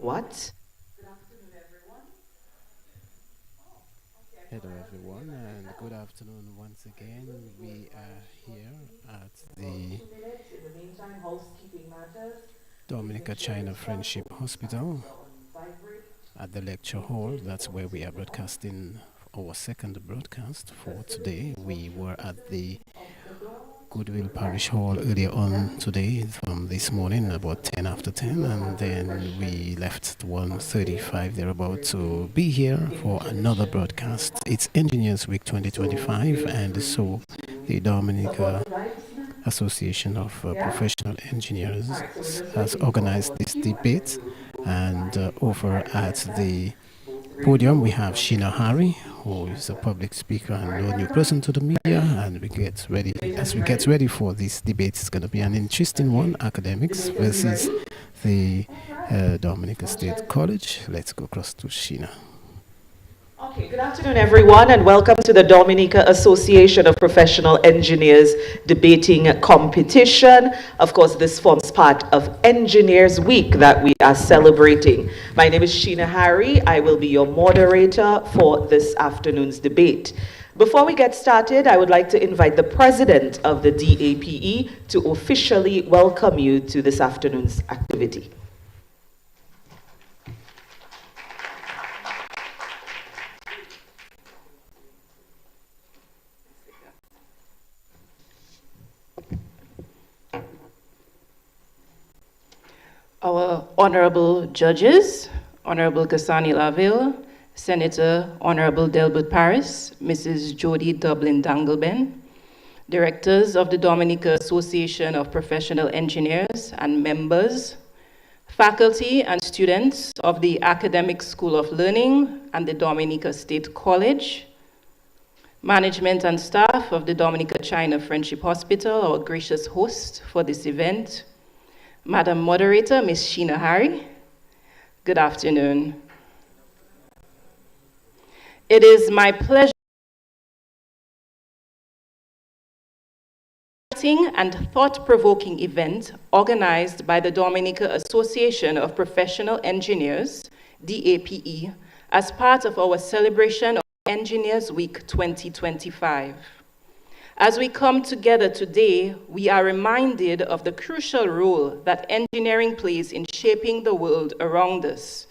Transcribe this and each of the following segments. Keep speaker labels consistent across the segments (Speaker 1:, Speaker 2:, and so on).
Speaker 1: What?
Speaker 2: Hello, everyone, and good afternoon once again. We are here at the Dominica China Friendship Hospital at the lecture hall. That's where we are broadcasting our second broadcast for today. We were at the Goodwill Parish Hall earlier on today from this morning about 10 after 10, and then we left 1:35 thereabout to be here for another broadcast. It's Engineers Week 2025, and so the Dominica Association of Professional Engineers has organized this debate, and over at the podium we have Sheena Hari, who is a public speaker and no new person to the media, and we get ready for this debate. It's going to be an interesting one, academics versus the Dominica State College. Let's go across to Sheena.
Speaker 1: Okay, good afternoon, everyone, and welcome to the Dominica Association of Professional Engineers debating competition. Of course, this forms part of Engineers Week that we are celebrating. My name is Sheena Hari. I will be your moderator for this afternoon's debate. Before we get started, I would like to invite the president of the DAPE to officially welcome you to this afternoon's activity.
Speaker 3: Our honorable judges, Honorable Kasani Laville, Senator Honorable Delbert Paris, Mrs. Jody Dublin Dangleben, directors of the Dominica Association of Professional Engineers and members, faculty and students of the Academic School of Learning and the Dominica State College, management and staff of the Dominica China Friendship Hospital, our gracious host for this event, Madam Moderator, Ms. Sheena Hari, good afternoon. It is my pleasure and thought-provoking event organized by the Dominica Association of Professional Engineers, DAPE, as part of our celebration of Engineers Week 2025. As we come together today, we are reminded of the crucial role that engineering plays in shaping the world around us.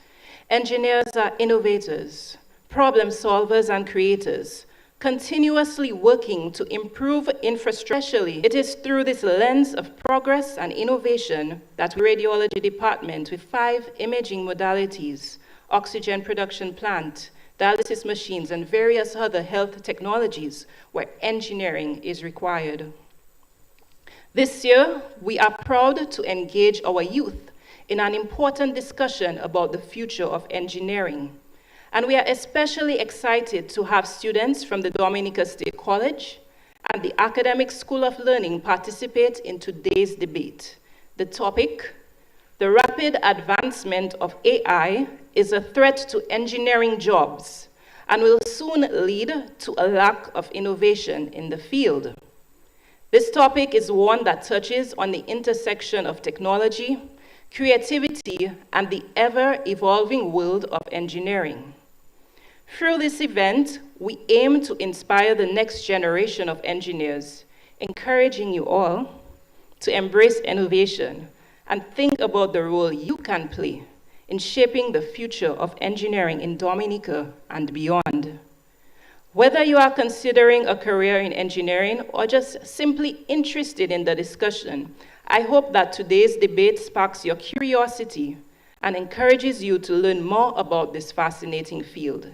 Speaker 3: Engineers are innovators, problem solvers and creators, continuously working to improve infrastructure. It is through this lens of progress and innovation that the radiology department with 5 imaging modalities, oxygen production plant, dialysis machines, and various other health technologies where engineering is required. This year, we are proud to engage our youth in an important discussion about the future of engineering. And we are especially excited to have students from the Dominica State College and the Academic School of Learning participate in today's debate. The topic: the rapid advancement of AI is a threat to engineering jobs and will soon lead to a lack of innovation in the field. This topic is one that touches on the intersection of technology, creativity, and the ever-evolving world of engineering. Through this event, we aim to inspire the next generation of engineers, encouraging you all to embrace innovation and think about the role you can play in shaping the future of engineering in Dominica and beyond. Whether you are considering a career in engineering or just simply interested in the discussion, I hope that today's debate sparks your curiosity and encourages you to learn more about this fascinating field.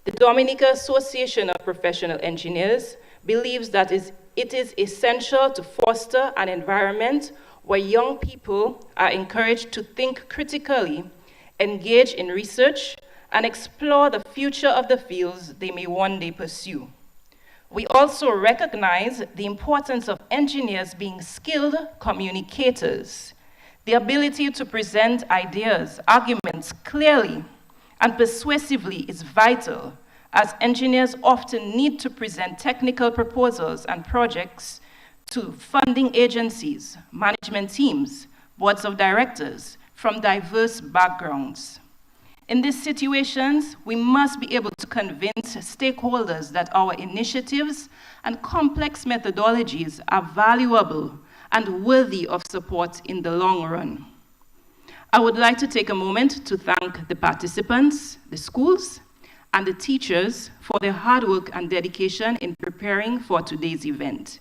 Speaker 3: The Dominica Association of Professional Engineers believes that it is essential to foster an environment where young people are encouraged to think critically, engage in research, and explore the future of the fields they may one day pursue. We also recognize the importance of engineers being skilled communicators. The ability to present ideas, arguments clearly and persuasively is vital, as engineers often need to present technical proposals and projects to funding agencies, management teams, boards of directors, from diverse backgrounds. In these situations, we must be able to convince stakeholders that our initiatives and complex methodologies are valuable and worthy of support in the long run. I would like to take a moment to thank the participants, the schools, and the teachers for their hard work and dedication in preparing for today's event.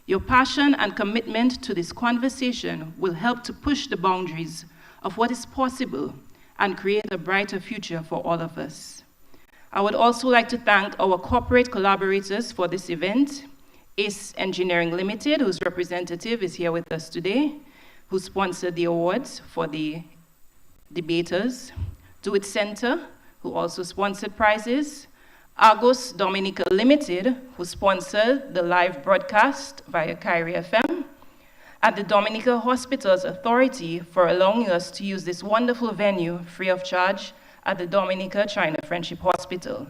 Speaker 3: Your passion and commitment to this conversation will help to push the boundaries of what is possible and create a brighter future for all of us. I would also like to thank our corporate collaborators for this event, ACE Engineering Limited, whose representative is here with us today, who sponsored the awards for the debaters, Do It Center, who also sponsored prizes, Argos Dominica Limited, who sponsored the live broadcast via Kyrie FM, and the Dominica Hospitals Authority for allowing us to use this wonderful venue free of charge at the Dominica China Friendship Hospital.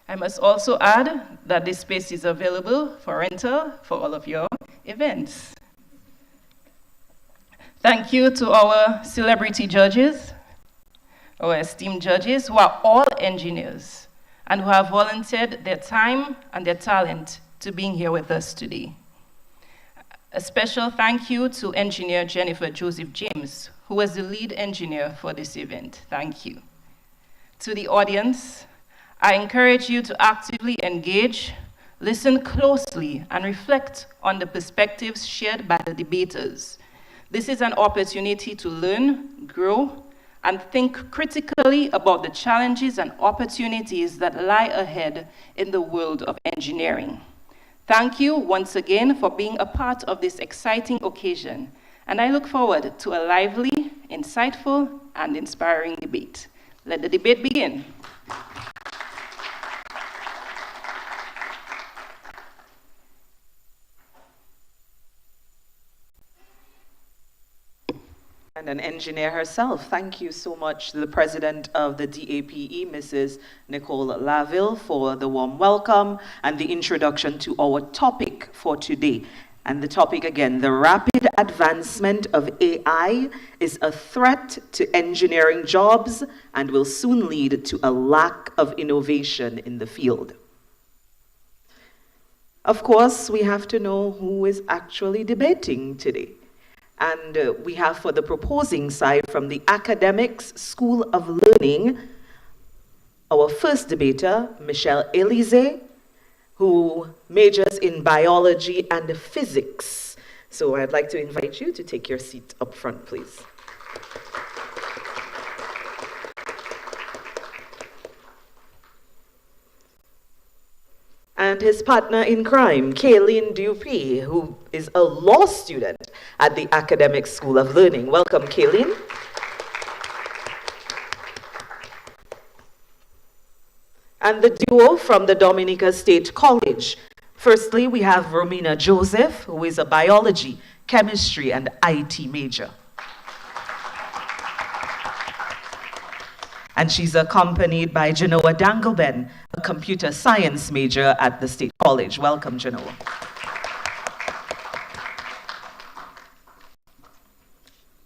Speaker 3: I must also add that this space is available for rental for all of your events. Thank you to our celebrity judges, our esteemed judges, who are all engineers and who have volunteered their time and their talent to being here with us today. A special thank you to engineer Jennifer Joseph James, who was the lead engineer for this event. Thank you. To the audience, I encourage you to actively engage, listen closely, and reflect on the perspectives shared by the debaters. This is an opportunity to learn, grow, and think critically about the challenges and opportunities that lie ahead in the world of engineering. Thank you once again for being a part of this exciting occasion, and I look forward to a lively, insightful, and inspiring debate. Let the debate begin.
Speaker 1: And an engineer herself. Thank you so much to the president of the DAPE, Mrs. Nicole Laville, for the warm welcome and the introduction to our topic for today. And the topic again, the rapid advancement of AI is a threat to engineering jobs and will soon lead to a lack of innovation in the field. Of course, we have to know who is actually debating today. And we have for the proposing side from the Academics School of Learning, our first debater, Michelle Elise, who majors in biology and physics. So I'd like to invite you to take your seat up front, please. And his partner in crime, Kayleen Dupree, who is a law student at the Academic School of Learning. Welcome, Kayleen. And the duo from the Dominica State College. Firstly, we have Romina Joseph, who is a biology, chemistry, and IT major. And she's accompanied by Genoa Dangleben, a computer science major at the State College. Welcome, Genoa.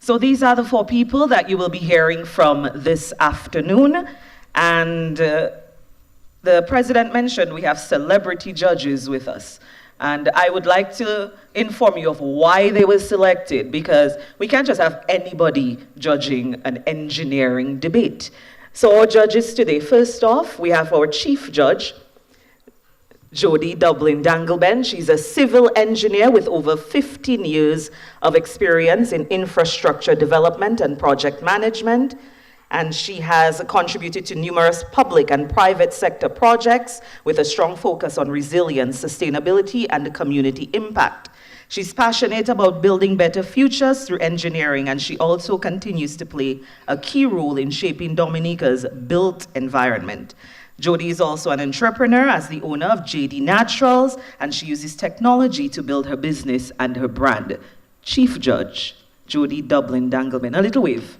Speaker 1: So these are the four people that you will be hearing from this afternoon. And the president mentioned we have celebrity judges with us. And I would like to inform you of why they were selected, because we can't just have anybody judging an engineering debate. So our judges today, first off, we have our chief judge, Jody Dublin Dangleben. She's a civil engineer with over 15 years of experience in infrastructure development and project management. And she has contributed to numerous public and private sector projects with a strong focus on resilience, sustainability, and community impact. She's passionate about building better futures through engineering, and she also continues to play a key role in shaping Dominica's built environment. Jody is also an entrepreneur as the owner of JD Naturals, and she uses technology to build her business and her brand. Chief Judge, Jody Dublin Dangleben. A little wave.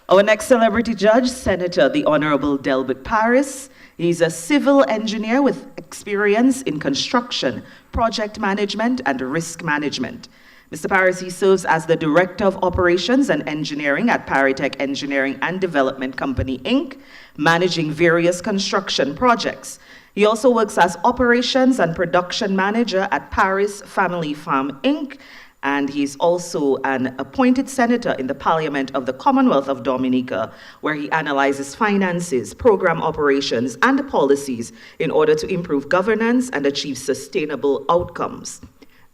Speaker 1: Our next celebrity judge, Senator the Honorable Delbert Paris. He's a civil engineer with experience in construction, project management, and risk management. Mr. Parisi serves as the Director of Operations and Engineering at Paritech Engineering and Development Company, Inc., managing various construction projects. He also works as Operations and Production Manager at Paris Family Farm, Inc., and he's also an appointed senator in the Parliament of the Commonwealth of Dominica, where he analyzes finances, program operations, and policies in order to improve governance and achieve sustainable outcomes.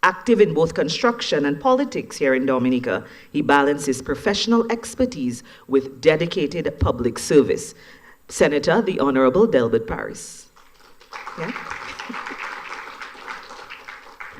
Speaker 1: Active in both construction and politics here in Dominica, he balances professional expertise with dedicated public service. Senator, the Honorable Delbert Paris. Yeah?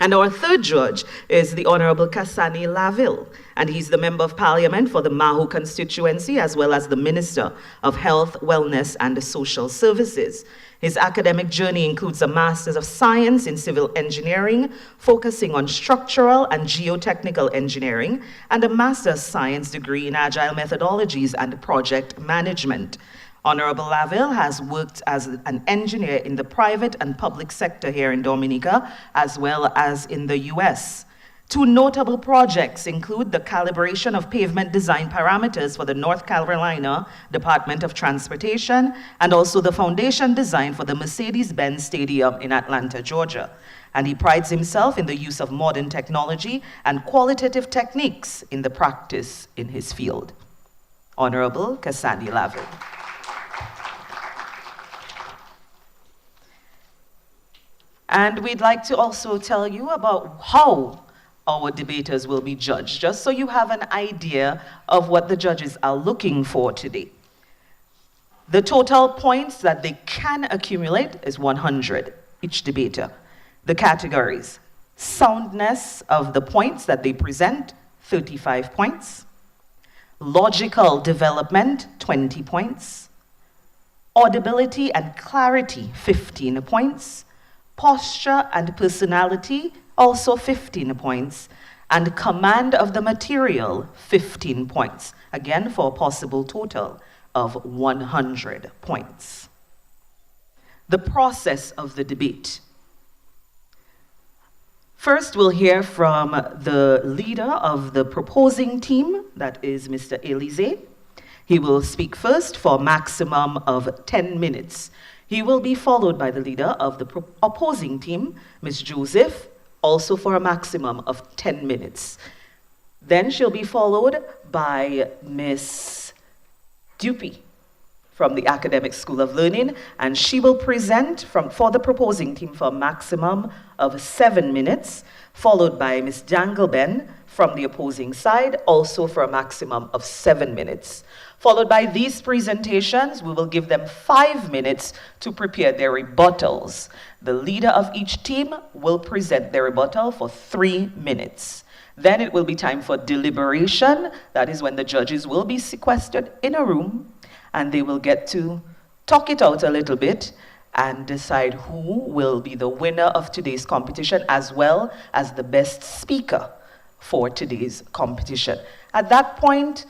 Speaker 1: And our third judge is the Honorable Kasani Laville, and he's the Member of Parliament for the Mahu constituency, as well as the Minister of Health, Wellness, and Social Services. His academic journey includes a Master's of Science in Civil Engineering, focusing on structural and geotechnical engineering, and a Master's Science degree in Agile Methodologies and Project Management. Honorable Laville has worked as an engineer in the private and public sector here in Dominica, as well as in the US. Two notable projects include the calibration of pavement design parameters for the North Carolina Department of Transportation, and also the foundation design for the Mercedes-Benz Stadium in Atlanta, Georgia. And he prides himself in the use of modern technology and qualitative techniques in the practice in his field. Honorable Kasani Laville. And we'd like to also tell you about how our debaters will be judged, just so you have an idea of what the judges are looking for today. The total points that they can accumulate is 100, each debater. The categories: soundness of the points that they present, 35 points. Logical development, 20 points. Audibility and clarity, 15 points. Posture and personality, also 15 points. And command of the material, 15 points. Again, for a possible total of 100 points. The process of the debate. First, we'll hear from the leader of the proposing team, that is Mr. Elise. He will speak first for a maximum of 10 minutes. He will be followed by the leader of the opposing team, Ms. Joseph, also for a maximum of 10 minutes. Then she'll be followed by Ms. Dupy from the Academic School of Learning, and she will present for the proposing team for a maximum of 7 minutes, followed by Ms. Dangleben from the opposing side, also for a maximum of 7 minutes. Followed by these presentations, we will give them 5 minutes to prepare their rebuttals. The leader of each team will present their rebuttal for 3 minutes. Then it will be time for deliberation. That is when the judges will be sequestered in a room, and they will get to talk it out a little bit and decide who will be the winner of today's competition, as well as the best speaker for today's competition. At that point,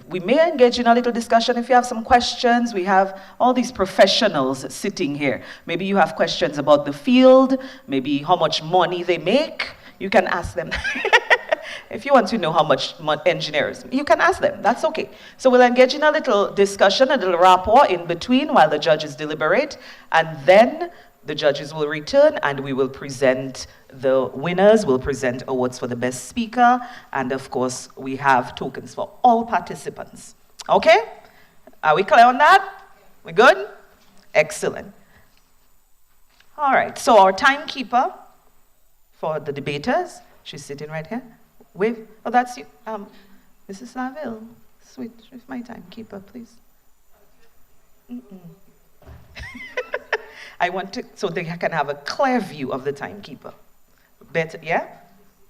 Speaker 1: we may engage in a little discussion. If you have some questions, we have all these professionals sitting here. Maybe you have questions about the field, maybe how much money they make. You can ask them. If you want to know how much engineers, you can ask them. That's okay. So we'll engage in a little discussion, a little rapport in between while the judges deliberate, and then the judges will return and we will present the winners. We'll present awards for the best speaker, and of course we have tokens for all participants. Okay? Are we clear on that? We good? Excellent. All right, so our timekeeper for the debaters, she's sitting right here. Wave, oh, that's you. Mrs. Laville, switch with my timekeeper, please. I want to, so they can have a clear view of the timekeeper. Better, yeah?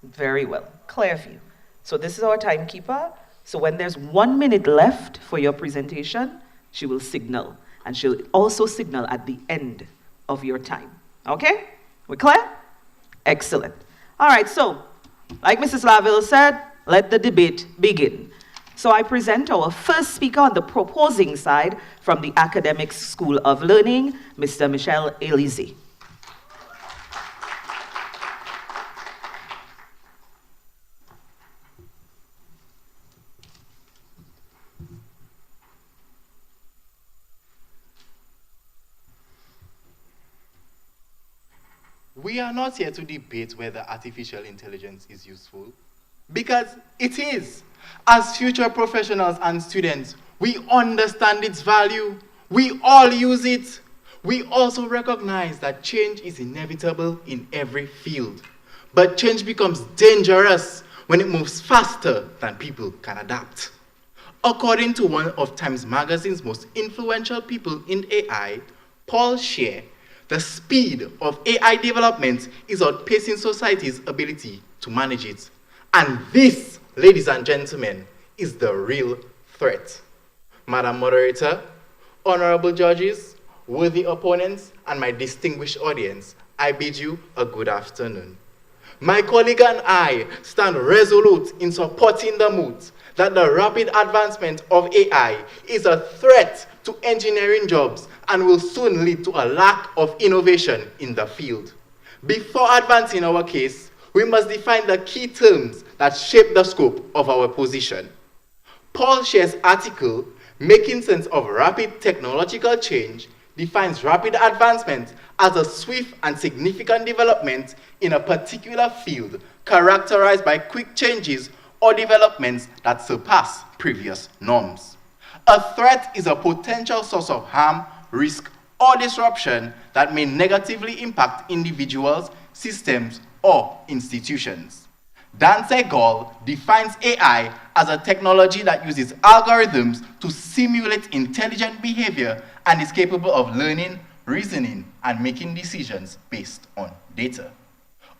Speaker 1: Very well, clear view. So this is our timekeeper. So when there's 1 minute left for your presentation, she will signal. And she'll also signal at the end of your time. Okay? We clear? Excellent. All right, so like Mrs. Laville said, let the debate begin. So I present our first speaker on the proposing side from the Academic School of Learning, Mr. Michel Elise.
Speaker 4: We are not here to debate whether artificial intelligence is useful, because it is. As future professionals and students, we understand its value. We all use it. We also recognize that change is inevitable in every field. But change becomes dangerous when it moves faster than people can adapt. According to one of Times Magazine's most influential people in AI, Paul Scher, the speed of AI development is outpacing society's ability to manage it. And this, ladies and gentlemen, is the real threat. Madam Moderator, honorable judges, worthy opponents, and my distinguished audience, I bid you a good afternoon. My colleague and I stand resolute in supporting the moot that the rapid advancement of AI is a threat to engineering jobs and will soon lead to a lack of innovation in the field. Before advancing our case, we must define the key terms that shape the scope of our position. Paul Scher's article, Making Sense of Rapid Technological Change, defines rapid advancement as a swift and significant development in a particular field characterized by quick changes or developments that surpass previous norms. A threat is a potential source of harm, risk, or disruption that may negatively impact individuals, systems, or institutions. Dan Segall defines AI as a technology that uses algorithms to simulate intelligent behavior and is capable of learning, reasoning, and making decisions based on data.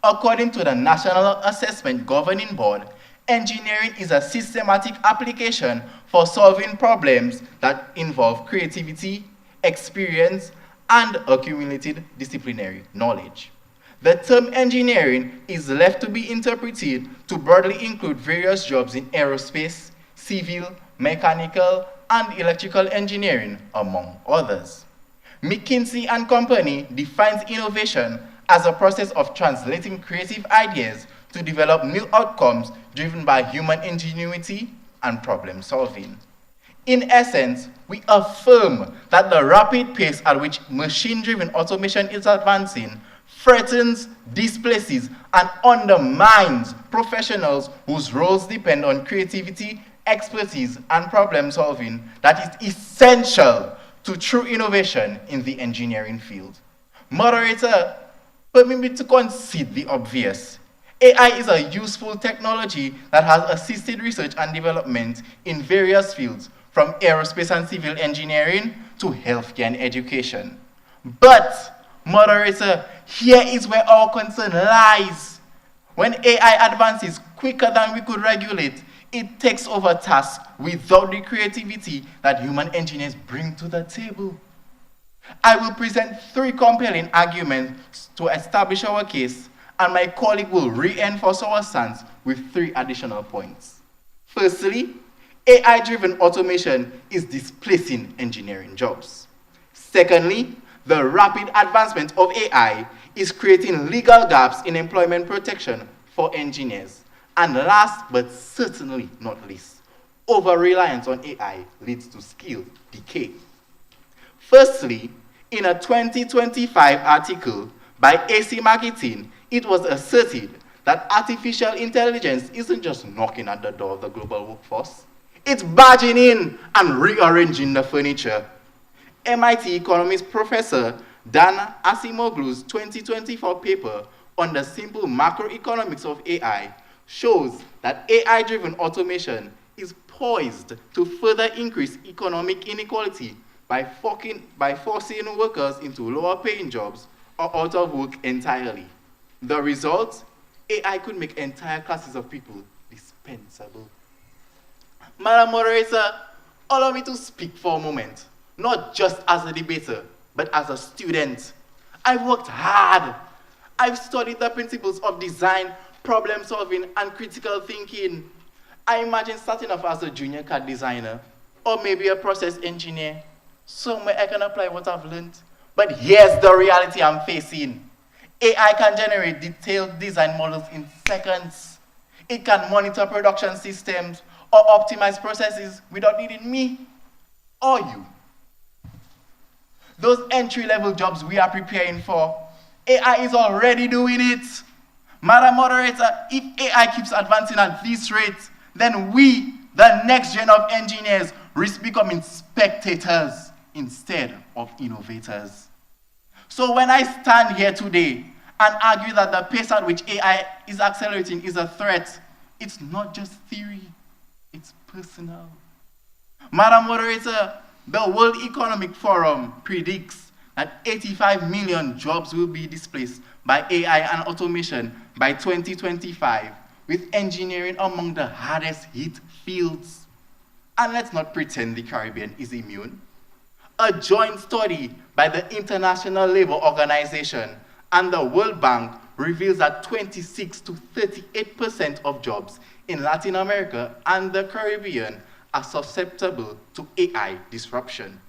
Speaker 4: According to the National Assessment Governing Board, engineering is a systematic application for solving problems that involve creativity, experience, and accumulated disciplinary knowledge. The term engineering is left to be interpreted to broadly include various jobs in aerospace, civil, mechanical, and electrical engineering, among others. McKinsey & Company defines innovation as a process of translating creative ideas to develop new outcomes driven by human ingenuity and problem solving. In essence, we affirm that the rapid pace at which machine-driven automation is advancing threatens, displaces, and undermines professionals whose roles depend on creativity, expertise, and problem solving that is essential to true innovation in the engineering field. Moderator, permit me to concede the obvious. AI is a useful technology that has assisted research and development in various fields, from aerospace and civil engineering to healthcare and education. But, moderator, here is where our concern lies. When AI advances quicker than we could regulate, it takes over tasks without the creativity that human engineers bring to the table. I will present 3 compelling arguments to establish our case, and my colleague will reinforce our stance with 3 additional points. Firstly, AI-driven automation is displacing engineering jobs. Secondly, the rapid advancement of AI is creating legal gaps in employment protection for engineers. And last but certainly not least, over-reliance on AI leads to skill decay. Firstly, in a 2025 article by AC Marketing, it was asserted that artificial intelligence isn't just knocking at the door of the global workforce, it's barging in and rearranging the furniture. MIT economist Professor Dan Asimoglu's 2024 paper on the simple macroeconomics of AI shows that AI-driven automation is poised to further increase economic inequality by forcing workers into lower-paying jobs or out of work entirely. The result? AI could make entire classes of people dispensable. Madam Moderator, allow me to speak for a moment, not just as a debater, but as a student. I've worked hard. I've studied the principles of design, problem solving, and critical thinking. I imagine starting off as a junior CAD designer, or maybe a process engineer. Somewhere I can apply what I've learned. But here's the reality I'm facing. AI can generate detailed design models in seconds. It can monitor production systems or optimize processes without needing me or you. Those entry-level jobs we are preparing for, AI is already doing it. Madam Moderator, if AI keeps advancing at this rate, then we, the next gen of engineers, risk becoming spectators instead of innovators. So when I stand here today and argue that the pace at which AI is accelerating is a threat, it's not just theory, it's personal. Madam Moderator, the World Economic Forum predicts that 85 million jobs will be displaced by AI and automation by 2025, with engineering among the hardest hit fields. And let's not pretend the Caribbean is immune. A joint study by the International Labour Organization and the World Bank reveals that 26 to 38% of jobs in Latin America and the Caribbean are susceptible to AI disruption.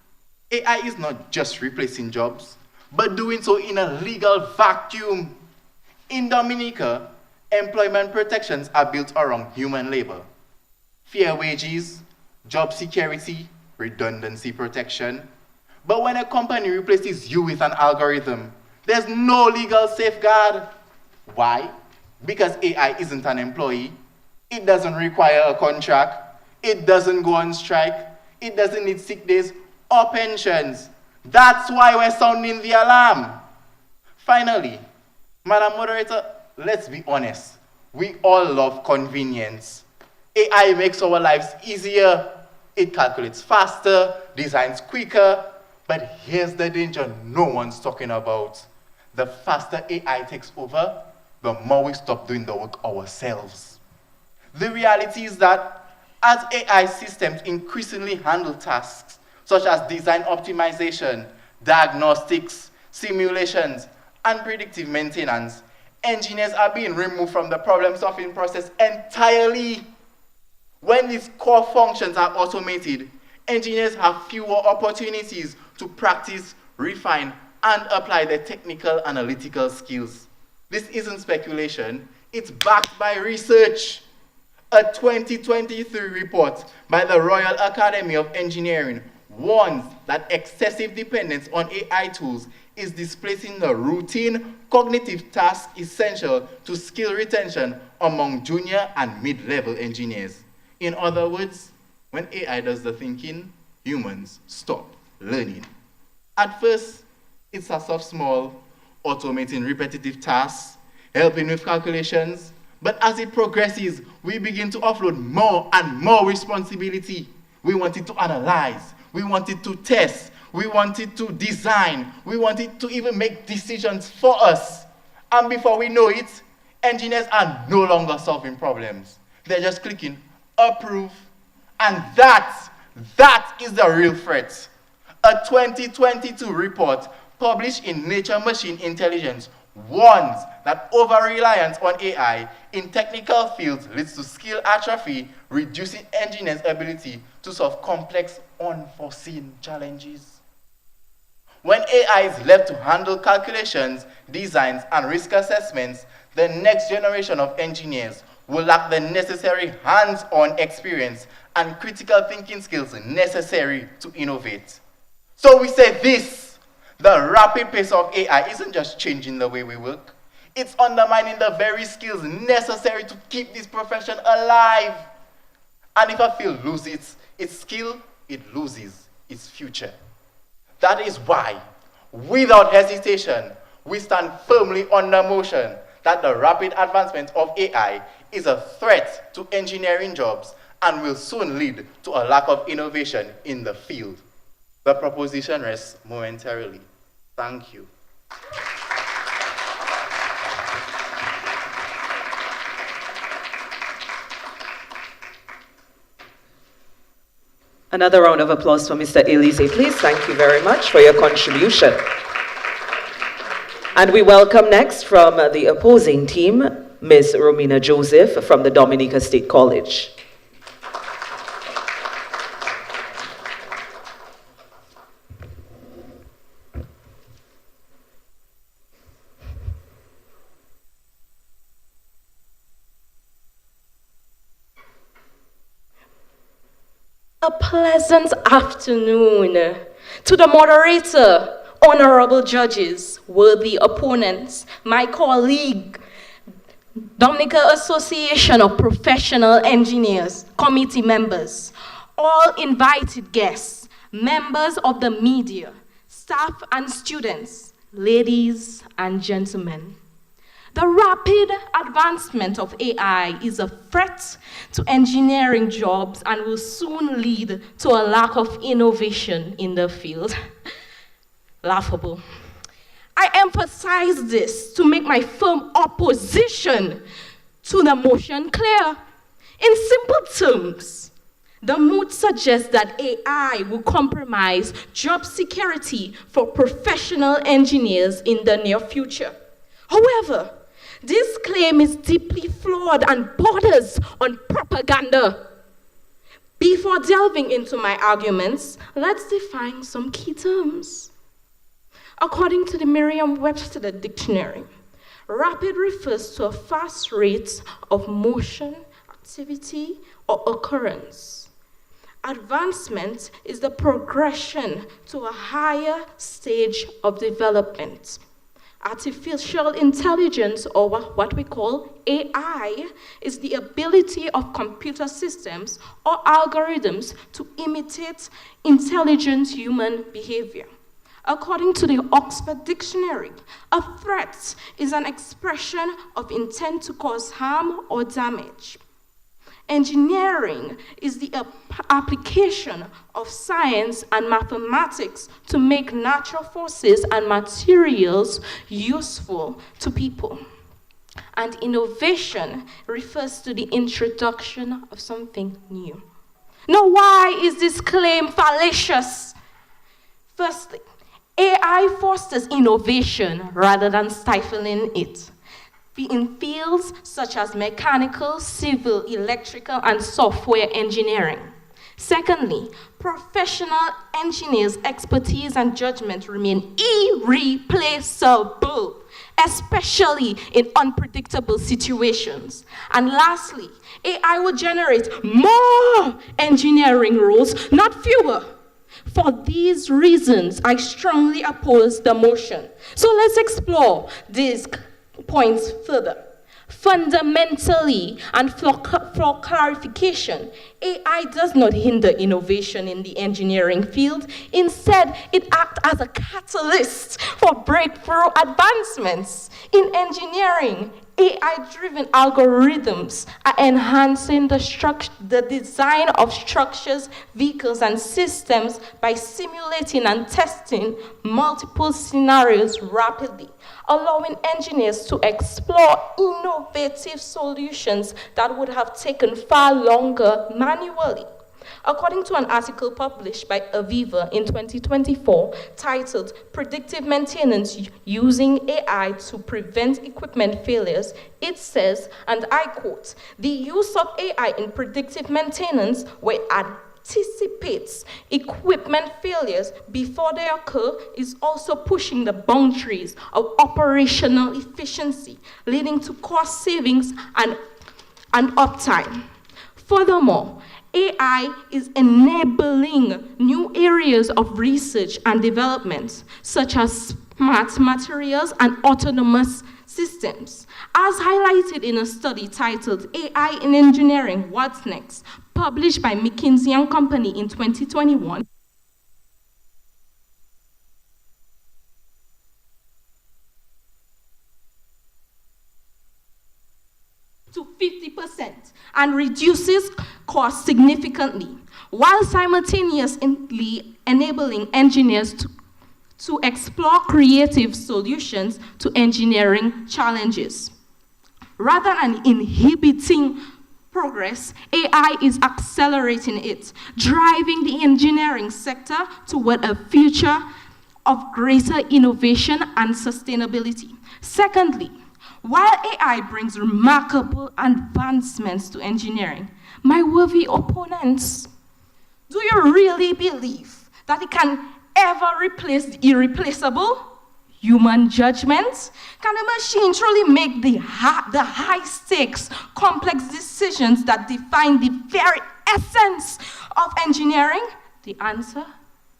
Speaker 4: AI is not just replacing jobs, but doing so in a legal vacuum. In Dominica, employment protections are built around human labor. Fair wages, job security, redundancy protection. But when a company replaces you with an algorithm, there's no legal safeguard. Why? Because AI isn't an employee. It doesn't require a contract. It doesn't go on strike. It doesn't need sick days or pensions. That's why we're sounding the alarm. Finally, Madam Moderator, let's be honest. We all love convenience. AI makes our lives easier. It calculates faster, designs quicker. But here's the danger no one's talking about. The faster AI takes over, the more we stop doing the work ourselves. The reality is that as AI systems increasingly handle tasks such as design optimization, diagnostics, simulations, and predictive maintenance, engineers are being removed from the problem-solving process entirely. When these core functions are automated, engineers have fewer opportunities to practice, refine, and apply their technical analytical skills. This isn't speculation, it's backed by research. A 2023 report by the Royal Academy of Engineering warns that excessive dependence on AI tools is displacing the routine cognitive tasks essential to skill retention among junior and mid-level engineers. In other words, when AI does the thinking, humans stop learning. At first, it starts off small, automating repetitive tasks, helping with calculations, but as it progresses, we begin to offload more and more responsibility. We want it to analyze, we want it to test, we want it to design, we want it to even make decisions for us. And before we know it, engineers are no longer solving problems. They're just clicking approve. And that is the real threat. A 2022 report published in Nature Machine Intelligence warns that over-reliance on AI in technical fields leads to skill atrophy, reducing engineers' ability to solve complex, unforeseen challenges. When AI is left to handle calculations, designs, and risk assessments, the next generation of engineers will lack the necessary hands-on experience and critical thinking skills necessary to innovate. So we say this: the rapid pace of AI isn't just changing the way we work, it's undermining the very skills necessary to keep this profession alive. And if a field loses its skill, it loses its future. That is why, without hesitation, we stand firmly on the motion that the rapid advancement of AI is a threat to engineering jobs and will soon lead to a lack of innovation in the field. The proposition rests momentarily. Thank you.
Speaker 1: Another round of applause for Mr. Elise, please. Thank you very much for your contribution. And we welcome next from the opposing team, Ms. Romina Joseph from the Dominica State College.
Speaker 5: A pleasant afternoon to the moderator, honorable judges, worthy opponents, my colleague, Dominica Association of Professional Engineers, committee members, all invited guests, members of the media, staff and students, ladies and gentlemen. The rapid advancement of AI is a threat to engineering jobs and will soon lead to a lack of innovation in the field. Laughable. I emphasize this to make my firm opposition to the motion clear. In simple terms, the mood suggests that AI will compromise job security for professional engineers in the near future. However, this claim is deeply flawed and borders on propaganda. Before delving into my arguments, let's define some key terms. According to the Merriam-Webster dictionary, rapid refers to a fast rate of motion, activity, or occurrence. Advancement is the progression to a higher stage of development. Artificial intelligence, or what we call AI, is the ability of computer systems or algorithms to imitate intelligent human behavior. According to the Oxford Dictionary, a threat is an expression of intent to cause harm or damage. Engineering is the application of science and mathematics to make natural forces and materials useful to people. And innovation refers to the introduction of something new. Now, why is this claim fallacious? Firstly, AI fosters innovation rather than stifling it in fields such as mechanical, civil, electrical, and software engineering. Secondly, professional engineers' expertise and judgment remain irreplaceable, especially in unpredictable situations. And lastly, AI will generate more engineering roles, not fewer. For these reasons, I strongly oppose the motion. So let's explore these points further. Fundamentally, and for clarification, AI does not hinder innovation in the engineering field. Instead, it acts as a catalyst for breakthrough advancements. In engineering, AI-driven algorithms are enhancing the design of structures, vehicles, and systems by simulating and testing multiple scenarios rapidly, allowing engineers to explore innovative solutions that would have taken far longer manually. According to an article published by Aviva in 2024 titled "Predictive Maintenance Using AI to Prevent Equipment Failures," it says, and I quote, "The use of AI in predictive maintenance where anticipates equipment failures before they occur is also pushing the boundaries of operational efficiency, leading to cost savings and uptime. Furthermore, AI is enabling new areas of research and development, such as smart materials and autonomous systems. As highlighted in a study titled "AI in Engineering, What's Next?" published by McKinsey & Company in 2021, to 50% and reduces costs significantly, while simultaneously enabling engineers to explore creative solutions to engineering challenges. Rather than inhibiting progress, AI is accelerating it, driving the engineering sector toward a future of greater innovation and sustainability. Secondly, while AI brings remarkable advancements to engineering, my worthy opponents, do you really believe that it can ever replace the irreplaceable? Human judgment? Can a machine truly make the high-stakes, complex decisions that define the very essence of engineering? The answer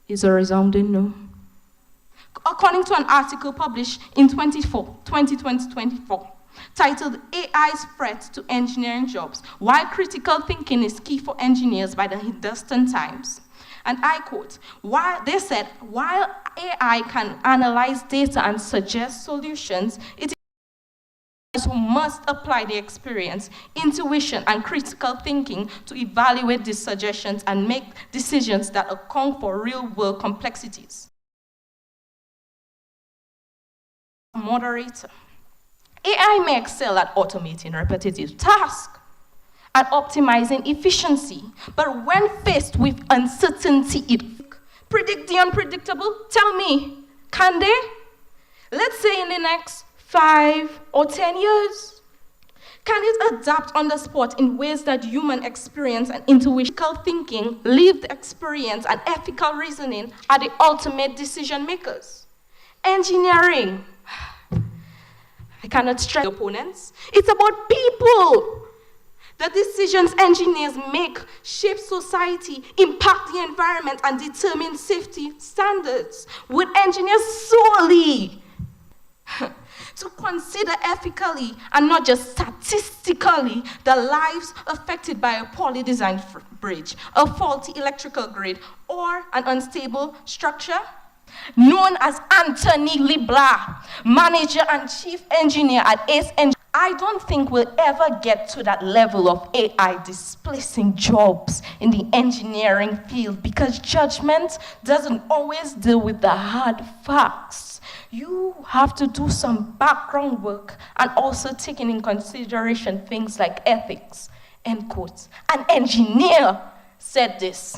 Speaker 5: is a resounding no. according to an article published in 2024, titled AI's Threat to Engineering Jobs, Why Critical Thinking is Key for Engineers by the Hindustan Times. And I quote, they said, while AI can analyze data and suggest solutions, it is who must apply the experience, intuition, and critical thinking to evaluate these suggestions and make decisions that account for real-world complexities. Moderator. AI may excel at automating repetitive tasks and optimizing efficiency, but when faced with uncertainty, it predict the unpredictable. Tell me, can they? Let's say in the next 5 or 10 years, can it adapt on the spot in ways that human experience and intuitional thinking, lived experience, and ethical reasoning are the ultimate decision makers? Engineering. I cannot stress opponents. It's about people. The decisions engineers make shape society, impact the environment, and determine safety standards. Would engineers solely to consider ethically and not just statistically the lives affected by a poorly designed bridge, a faulty electrical grid, or an unstable structure? Known as Anthony Libla, manager and chief engineer at ACE Engineering, I don't think we'll ever get to that level of AI displacing jobs in the engineering field because judgment doesn't always deal with the hard facts. You have to do some background work and also taking in consideration things like ethics, end quotes. An engineer said this.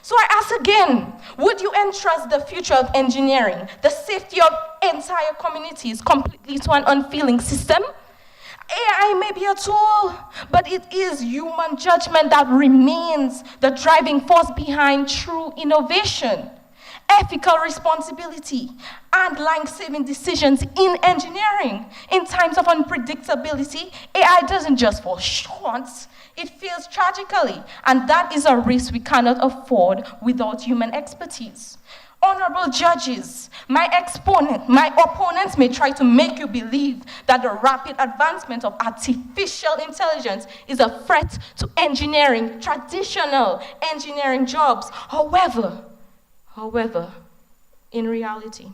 Speaker 5: So I ask again, would you entrust the future of engineering, the safety of entire communities completely to an unfeeling system? AI may be a tool, but it is human judgment that remains the driving force behind true innovation, ethical responsibility, and life-saving decisions in engineering. In times of unpredictability, AI doesn't just fall short, it fails tragically, and that is a risk we cannot afford without human expertise. Honorable judges, my opponents may try to make you believe that the rapid advancement of artificial intelligence is a threat to engineering, traditional engineering jobs. However, in reality,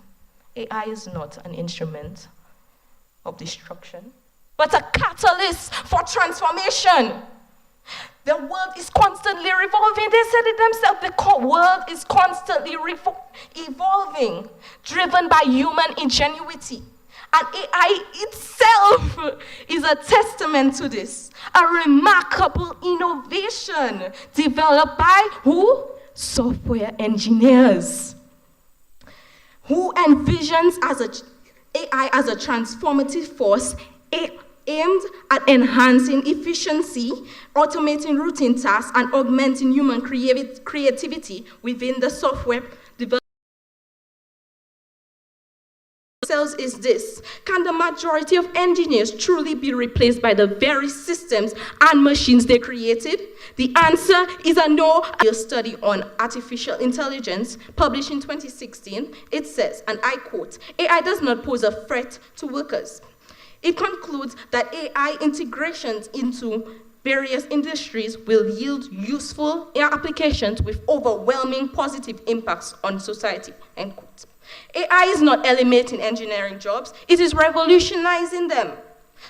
Speaker 5: AI is not an instrument of destruction, but a catalyst for transformation. The world is constantly revolving. They said it themselves. The world is constantly evolving, driven by human ingenuity. And AI itself is a testament to this. A remarkable innovation developed by who? Software engineers. Who envisions AI as a transformative force aimed at enhancing efficiency, automating routine tasks, and augmenting human creativity within the software development. Is this: can the majority of engineers truly be replaced by the very systems and machines they created? The answer is a no. A study on artificial intelligence published in 2016, it says, and I quote, AI does not pose a threat to workers. It concludes that AI integrations into various industries will yield useful applications with overwhelming positive impacts on society, end quote. AI is not eliminating engineering jobs, it is revolutionizing them.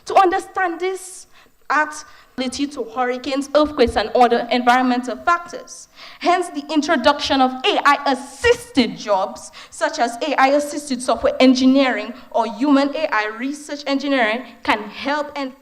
Speaker 5: To understand this, ability to hurricanes, earthquakes, and other environmental factors. Hence, the introduction of AI-assisted jobs, such as AI-assisted software engineering or human AI research engineering, can help and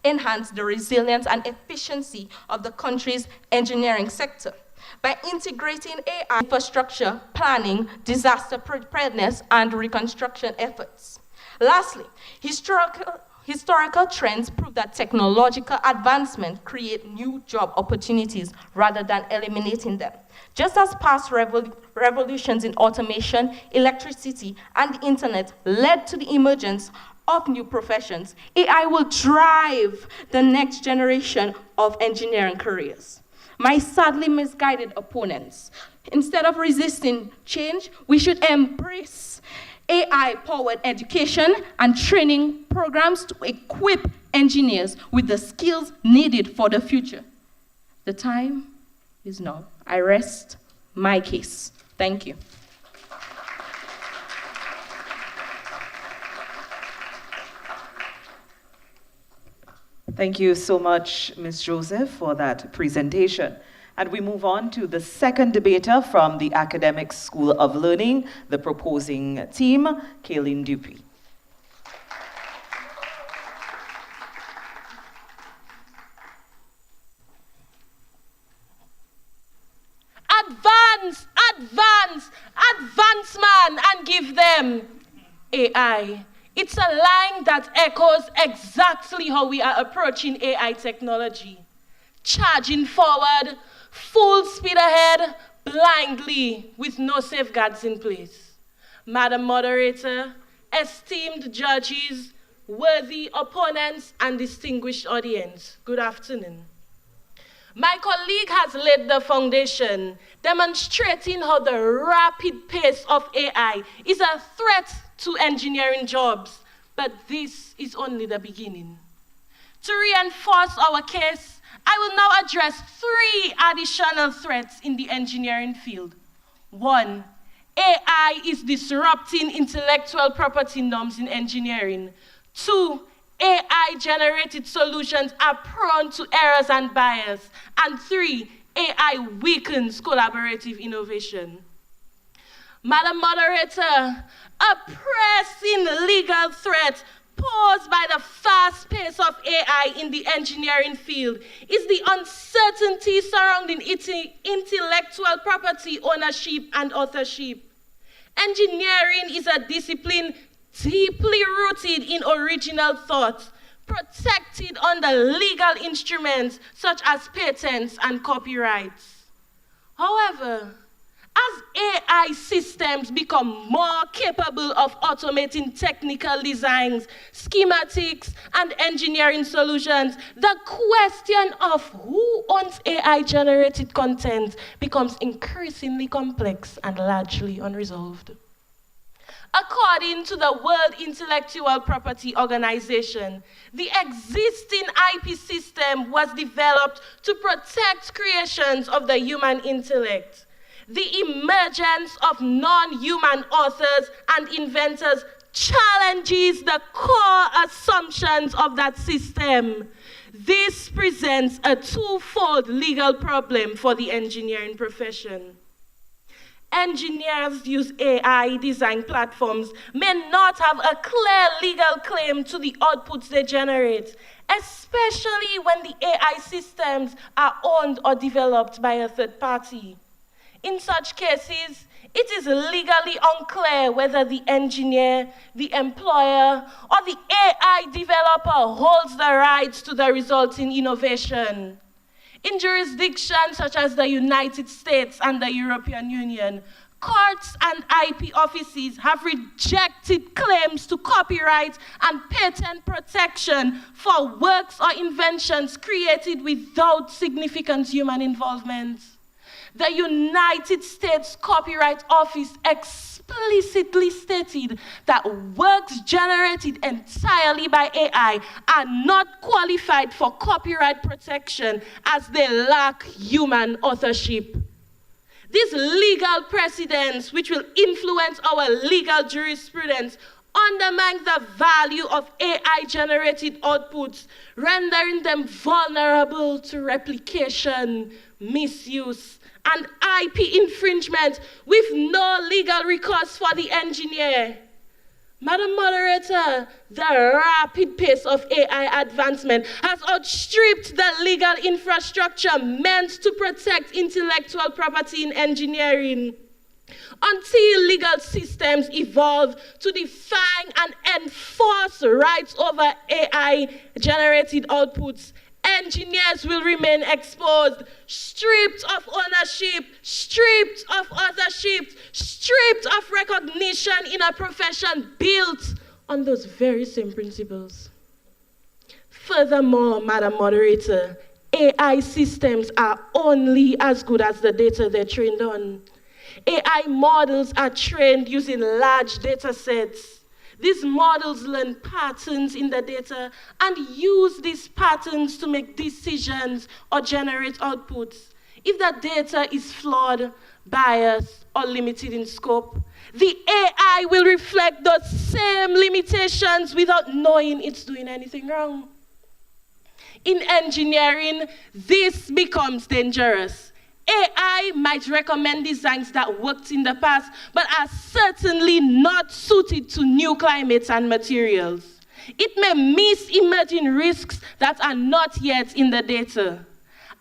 Speaker 5: enhance the resilience and efficiency of the country's engineering sector. By integrating AI infrastructure, planning, disaster preparedness, and reconstruction efforts. Lastly, historical trends prove that technological advancement create new job opportunities rather than eliminating them. Just as past revolutions in automation, electricity, and the internet led to the emergence of new professions, AI will drive the next generation of engineering careers. my sadly misguided opponents. Instead of resisting change, we should embrace AI-powered education and training programs to equip engineers with the skills needed for the future. The time is now. I rest my case. Thank you.
Speaker 1: Thank you so much, Ms. Joseph, for that presentation. And we move on to the second debater from the Academic School of Learning, the proposing team, Kaylin Dupuy.
Speaker 3: Advance, advance, advance, man, and give them AI. It's a line that echoes exactly how we are approaching AI technology. Charging forward, full speed ahead, blindly, with no safeguards in place. Madam Moderator, esteemed judges, worthy opponents, and distinguished audience, good afternoon. My colleague has laid the foundation, demonstrating how the rapid pace of AI is a threat to engineering jobs, but this is only the beginning. To reinforce our case, I will now address 3 additional threats in the engineering field. 1, AI is disrupting intellectual property norms in engineering. 2, AI-generated solutions are prone to errors and bias. And 3, AI weakens collaborative innovation. Madam Moderator, a pressing legal threat posed by the fast pace of AI in the engineering field is the uncertainty surrounding intellectual property ownership and authorship. Engineering is a discipline deeply rooted in original thought, protected under legal instruments such as patents and copyrights. However, as AI systems become more capable of automating technical designs, schematics, and engineering solutions, the question of who owns AI-generated content becomes increasingly complex and largely unresolved. According to the World Intellectual Property Organization, the existing IP system was developed to protect creations of the human intellect. The emergence of non-human authors and inventors challenges the core assumptions of that system. This presents a twofold legal problem for the engineering profession. Engineers use AI design platforms may not have a clear legal claim to the outputs they generate, especially when the AI systems are owned or developed by a third party. In such cases, it is legally unclear whether the engineer, the employer, or the AI developer holds the rights to the resulting innovation. In jurisdictions such as the United States and the European Union, courts and IP offices have rejected claims to copyright and patent protection for works or inventions created without significant human involvement. The United States Copyright Office explicitly stated that works generated entirely by AI are not qualified for copyright protection as they lack human authorship. These legal precedents, which will influence our legal jurisprudence, undermine the value of AI-generated outputs, rendering them vulnerable to replication, misuse, and IP infringement with no legal recourse for the engineer. Madam Moderator, the rapid pace of AI advancement has outstripped the legal infrastructure meant to protect intellectual property in engineering. Until legal systems evolve to define and enforce rights over AI-generated outputs, engineers will remain exposed, stripped of ownership, stripped of authorship, stripped of recognition in a profession built on those very same principles. Furthermore, Madam Moderator,
Speaker 6: AI systems are only as good as the data they're trained on. AI models are trained using large data sets. These models learn patterns in the data and use these patterns to make decisions or generate outputs. If the data is flawed, biased, or limited in scope, the AI will reflect those same limitations without knowing it's doing anything wrong. In engineering, this becomes dangerous. AI might recommend designs that worked in the past, but are certainly not suited to new climates and materials. It may miss emerging risks that are not yet in the data.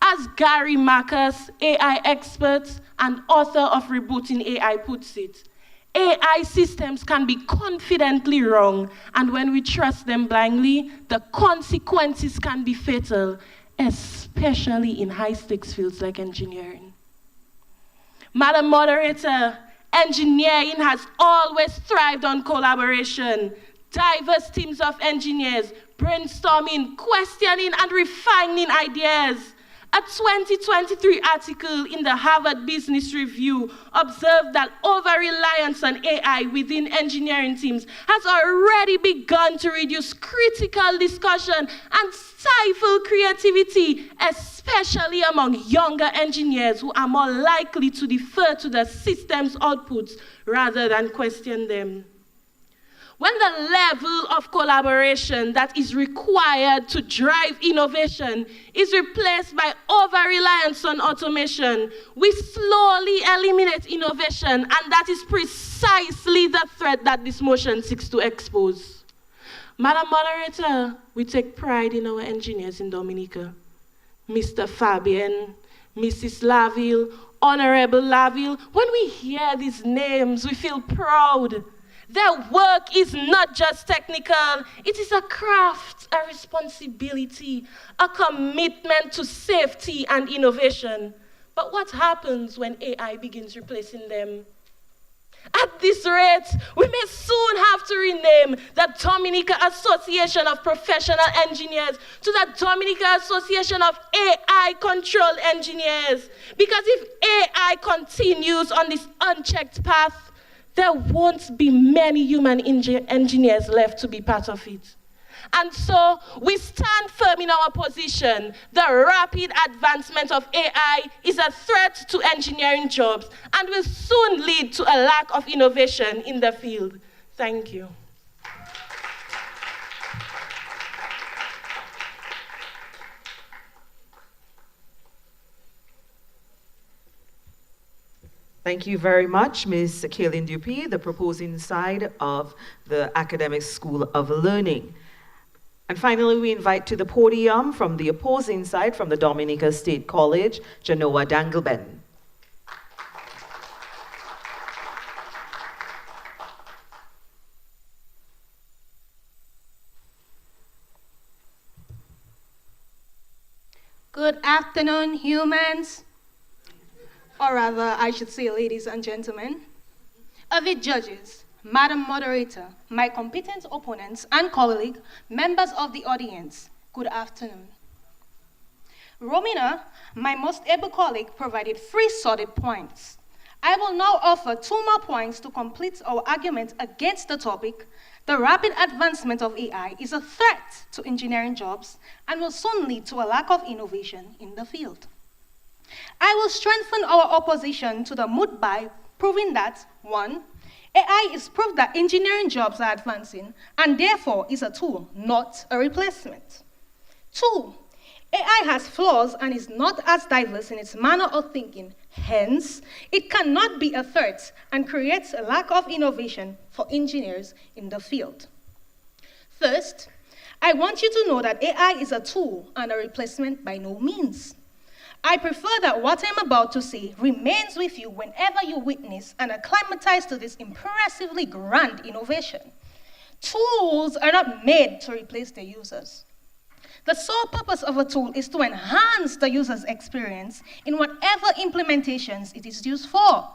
Speaker 6: As Gary Marcus, AI expert and author of Rebooting AI, puts it, AI systems can be confidently wrong, and when we trust them blindly, the consequences can be fatal, especially in high-stakes fields like engineering. Madam Moderator, engineering has always thrived on collaboration. Diverse teams of engineers brainstorming, questioning, and refining ideas. A 2023 article in the Harvard Business Review observed that over-reliance on AI within engineering teams has already begun to reduce critical discussion and stifle creativity, especially among younger engineers who are more likely to defer to the system's outputs rather than question them. When the level of collaboration that is required to drive innovation is replaced by over-reliance on automation, we slowly eliminate innovation, and that is precisely the threat that this motion seeks to expose. Madam Moderator, we take pride in our engineers in Dominica. Mr. Fabian, Mrs. Laville, Honorable Laville, when we hear these names, we feel proud. Their work is not just technical, it is a craft, a responsibility, a commitment to safety and innovation. But what happens when AI begins replacing them? At this rate, we may soon have to rename the Dominica Association of Professional Engineers to the Dominica Association of AI-Controlled Engineers. Because if AI continues on this unchecked path, there won't be many human engineers left to be part of it. And so we stand firm in our position. The rapid advancement of AI is a threat to engineering jobs and will soon lead to a lack of innovation in the field. Thank you.
Speaker 1: Thank you very much, Ms. Kaylin Dupuy, the proposing side of the Academic School of Learning. And finally, we invite to the podium from the opposing side, from the Dominica State College, Genoa Dangleben.
Speaker 7: Good afternoon, humans. Or rather, I should say, ladies and gentlemen. Avid judges, Madam Moderator, my competent opponents and colleague, members of the audience, good afternoon. Romina, my most able colleague, provided 3 sorted points. I will now offer 2 more points to complete our argument against the topic. The rapid advancement of AI is a threat to engineering jobs and will soon lead to a lack of innovation in the field. I will strengthen our opposition to the moot by proving that, 1, AI is proof that engineering jobs are advancing and therefore is a tool, not a replacement. 2, AI has flaws and is not as diverse in its manner of thinking. Hence, it cannot be a threat and creates a lack of innovation for engineers in the field. First, I want you to know that AI is a tool and a replacement by no means. I prefer that what I'm about to say remains with you whenever you witness and acclimatize to this impressively grand innovation. Tools are not made to replace their users. The sole purpose of a tool is to enhance the user's experience in whatever implementations it is used for.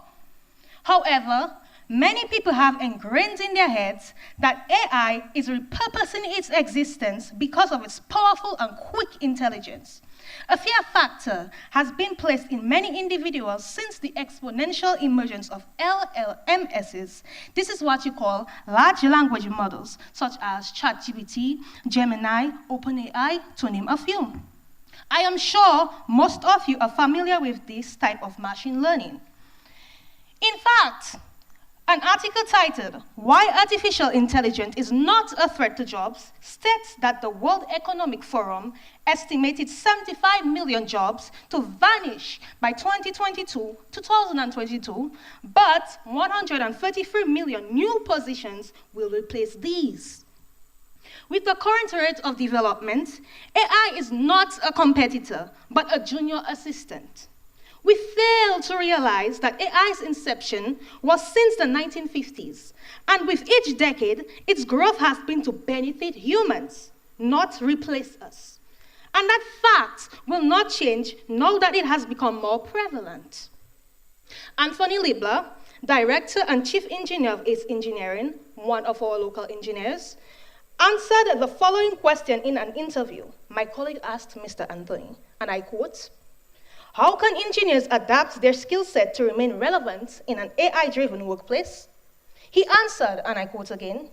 Speaker 7: However, Many people have ingrained in their heads that AI is repurposing its existence because of its powerful and quick intelligence. A fear factor has been placed in many individuals since the exponential emergence of LLMSs. This is what you call large language models, such as ChatGPT, Gemini, OpenAI, to name a few. I am sure most of you are familiar with this type of machine learning. In fact, an article titled, "Why Artificial Intelligence is Not a Threat to Jobs," states that the World Economic Forum estimated 75 million jobs to vanish by 2022, but 133 million new positions will replace these. With the current rate of development, AI is not a competitor, but a junior assistant. We fail to realize that AI's inception was since the 1950s, and with each decade, its growth has been to benefit humans, not replace us. And that fact will not change now that it has become more prevalent. Anthony Libler, Director and Chief Engineer of ACE Engineering, one of our local engineers, answered the following question in an interview. My colleague asked Mr. Anthony, and I quote, "How can engineers adapt their skill set to remain relevant in an AI-driven workplace?" He answered, and I quote again,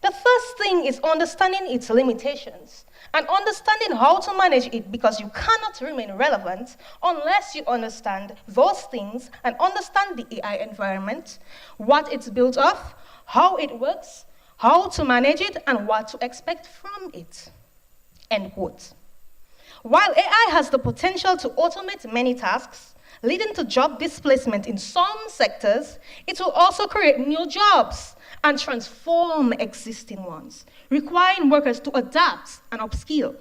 Speaker 7: "The first thing is understanding its limitations and understanding how to manage it, because you cannot remain relevant unless you understand those things and understand the AI environment, what it's built of, how it works, how to manage it, and what to expect from it." End quote. While AI has the potential to automate many tasks, leading to job displacement in some sectors, it will also create new jobs and transform existing ones, requiring workers to adapt and upskill.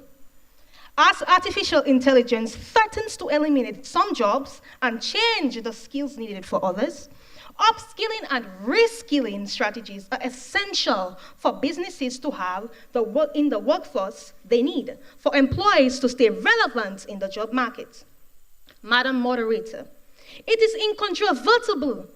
Speaker 7: As artificial intelligence threatens to eliminate some jobs and change the skills needed for others, upskilling and reskilling strategies are essential for businesses to have in the workforce they need for employees to stay relevant in the job market. Madam Moderator, it is incontrovertible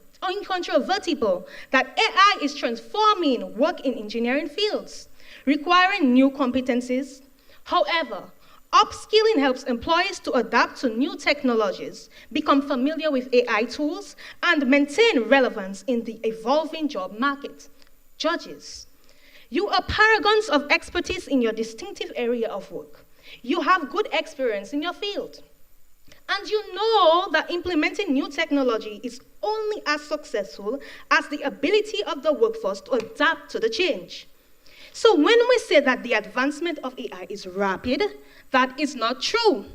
Speaker 7: that AI is transforming work in engineering fields, requiring new competencies. However, upskilling helps employees to adapt to new technologies, become familiar with AI tools, and maintain relevance in the evolving job market. Judges, you are paragons of expertise in your distinctive area of work. You have good experience in your field. And you know that implementing new technology is only as successful as the ability of the workforce to adapt to the change. So when we say that the advancement of AI is rapid, that is not true.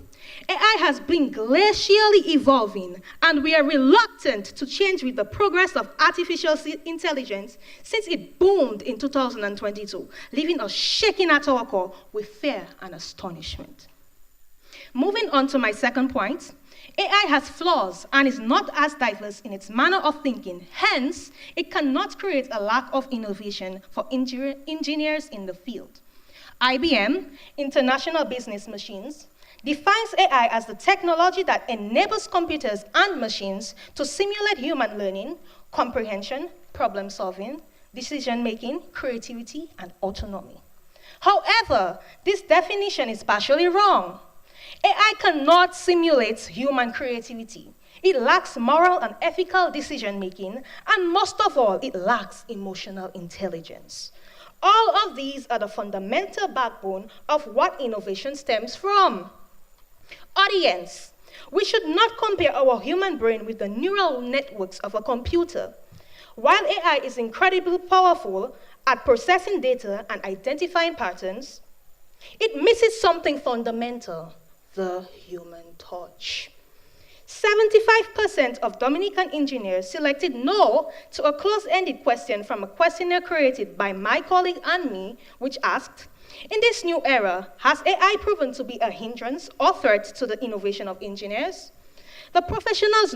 Speaker 7: AI has been glacially evolving, and we are reluctant to change with the progress of artificial intelligence since it boomed in 2022, leaving us shaking at our core with fear and astonishment. Moving on to my second point, AI has flaws and is not as diverse in its manner of thinking. Hence, it cannot create a lack of innovation for engineers in the field. IBM, International Business Machines, defines AI as the technology that enables computers and machines to simulate human learning, comprehension, problem solving, decision making, creativity, and autonomy. However, this definition is partially wrong. AI cannot simulate human creativity. It lacks moral and ethical decision making, and most of all, it lacks emotional intelligence. All of these are the fundamental backbone of what innovation stems from. Audience, we should not compare our human brain with the neural networks of a computer. While AI is incredibly powerful at processing data and identifying patterns, it misses something fundamental: the human touch. 75% of Dominican engineers selected no to a close-ended question from a questionnaire created by my colleague and me, which asked, "In this new era, has AI proven to be a hindrance or threat to the innovation of engineers?" The professionals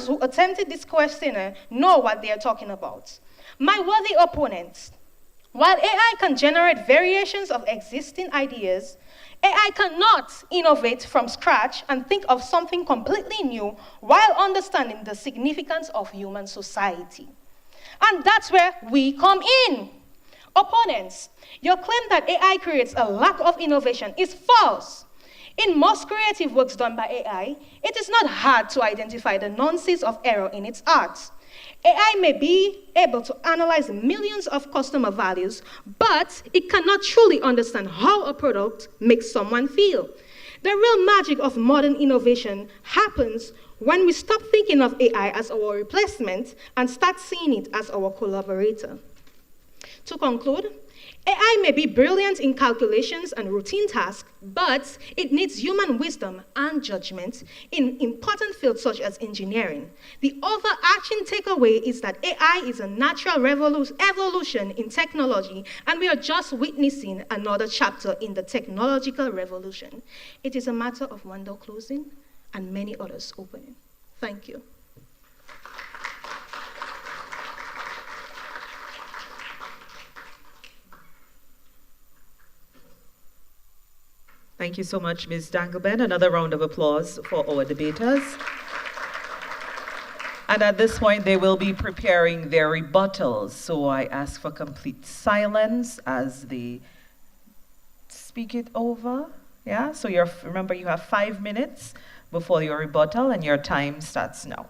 Speaker 7: who attempted this questionnaire know what they are talking about. My worthy opponents, While AI can generate variations of existing ideas, AI cannot innovate from scratch and think of something completely new while understanding the significance of human society. And that's where we come in. Opponents, your claim that AI creates a lack of innovation is false. In most creative works done by AI, it is not hard to identify the nonsense of error in its art. AI may be able to analyze millions of customer values, but it cannot truly understand how a product makes someone feel. The real magic of modern innovation happens when we stop thinking of AI as our replacement and start seeing it as our collaborator. To conclude, AI may be brilliant in calculations and routine tasks, but it needs human wisdom and judgment in important fields such as engineering. The overarching takeaway is that AI is a natural evolution in technology, and we are just witnessing another chapter in the technological revolution. It is a matter of one door closing and many others opening. Thank you.
Speaker 1: Thank you so much, Ms. Dangleben. Another round of applause for our debaters. And at this point, they will be preparing their rebuttals. So I ask for complete silence as they speak it over. Yeah, so remember you have 5 minutes before your rebuttal, and your time starts now.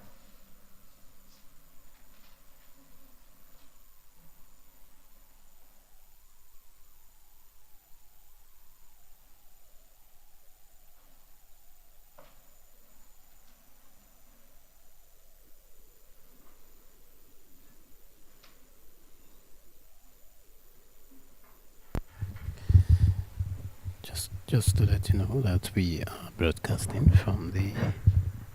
Speaker 2: Just to let you know that we are broadcasting from the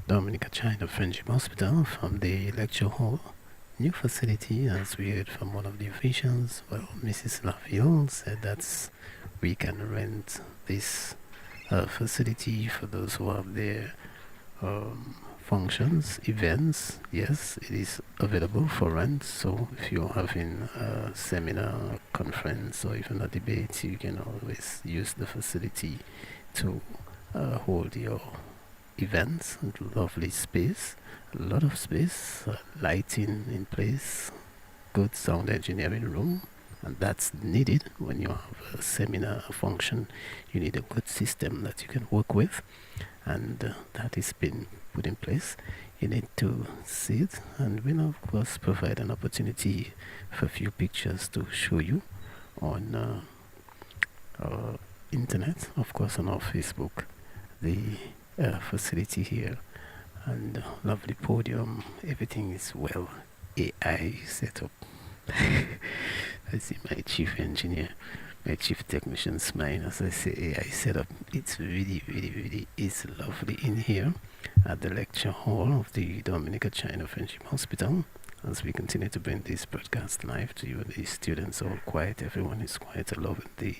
Speaker 2: Dominica China Friendship Hospital, from the lecture hall. New facility, as we heard from one of the officials. Well, Mrs. Laville said that we can rent this facility for those who have their functions, events. Yes, it is available for rent. So if you're having a seminar, conference, or even a debate, you can always use the facility to hold your events. Lovely space, a lot of space, lighting in place, good sound engineering room. And that's needed when you have a seminar, a function. You need a good system that you can work with, and that is been put in place. You need to see it, and we'll of course provide an opportunity for a few pictures to show you on our internet, of course on our Facebook, the facility here, and lovely podium. Everything is well AI set up. I see my chief engineer, my chief technician smile as I say AI setup. It's really is lovely in here at the lecture hall of the Dominica China Friendship Hospital. As we continue to bring this broadcast live to you, the students are all quiet. Everyone is quiet, allowing the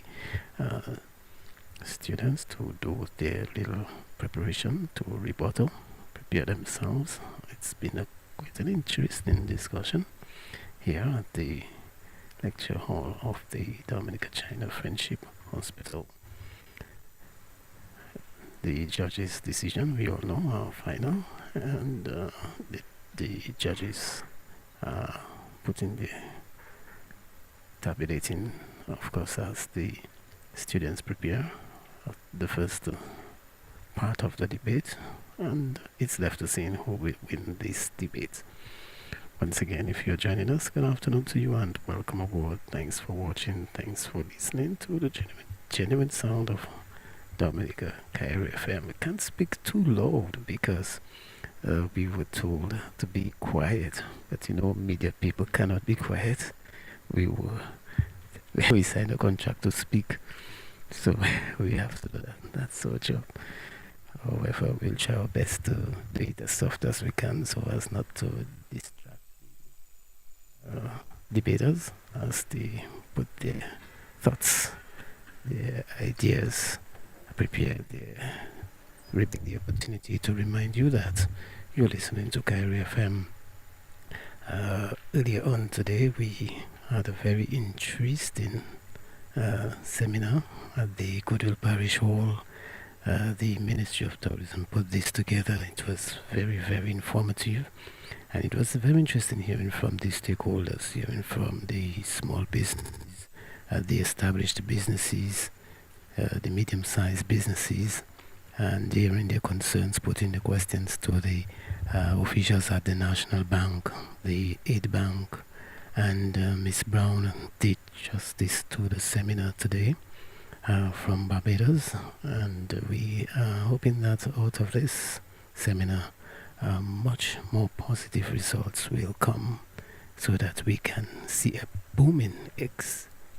Speaker 2: students to do their little preparation to rebuttal, prepare themselves. It's been quite an interesting discussion here at the lecture hall of the Dominica China Friendship Hospital. The judge's decision, we all know, are final, and the judges are putting the tabulating, of course, as the students prepare the first part of the debate, and it's left to see who will win this debate. Once again, if you're joining us, good afternoon to you and welcome aboard. Thanks for watching. Thanks for listening to the genuine sound of Dominica Cairo FM. We can't speak too loud because we were told to be quiet. But media people cannot be quiet. We signed a contract to speak, so we have to do that. That's our job. However, we'll try our best to do it as soft as we can so as not to distract debaters as they put their thoughts, their ideas, prepare the opportunity to remind you that you're listening to Cairo FM. Earlier on today, we had a very interesting seminar at the Goodwill Parish Hall. The Ministry of Tourism put this together. It was very, very informative. And it was very interesting hearing from the stakeholders, hearing from the small businesses, the established businesses, the medium-sized businesses, and hearing their concerns, putting the questions to the officials at the National Bank, the Aid Bank, and Ms. Brown did justice to the seminar today from Barbados, and we are hoping that out of this seminar much more positive results will come, so that we can see a booming,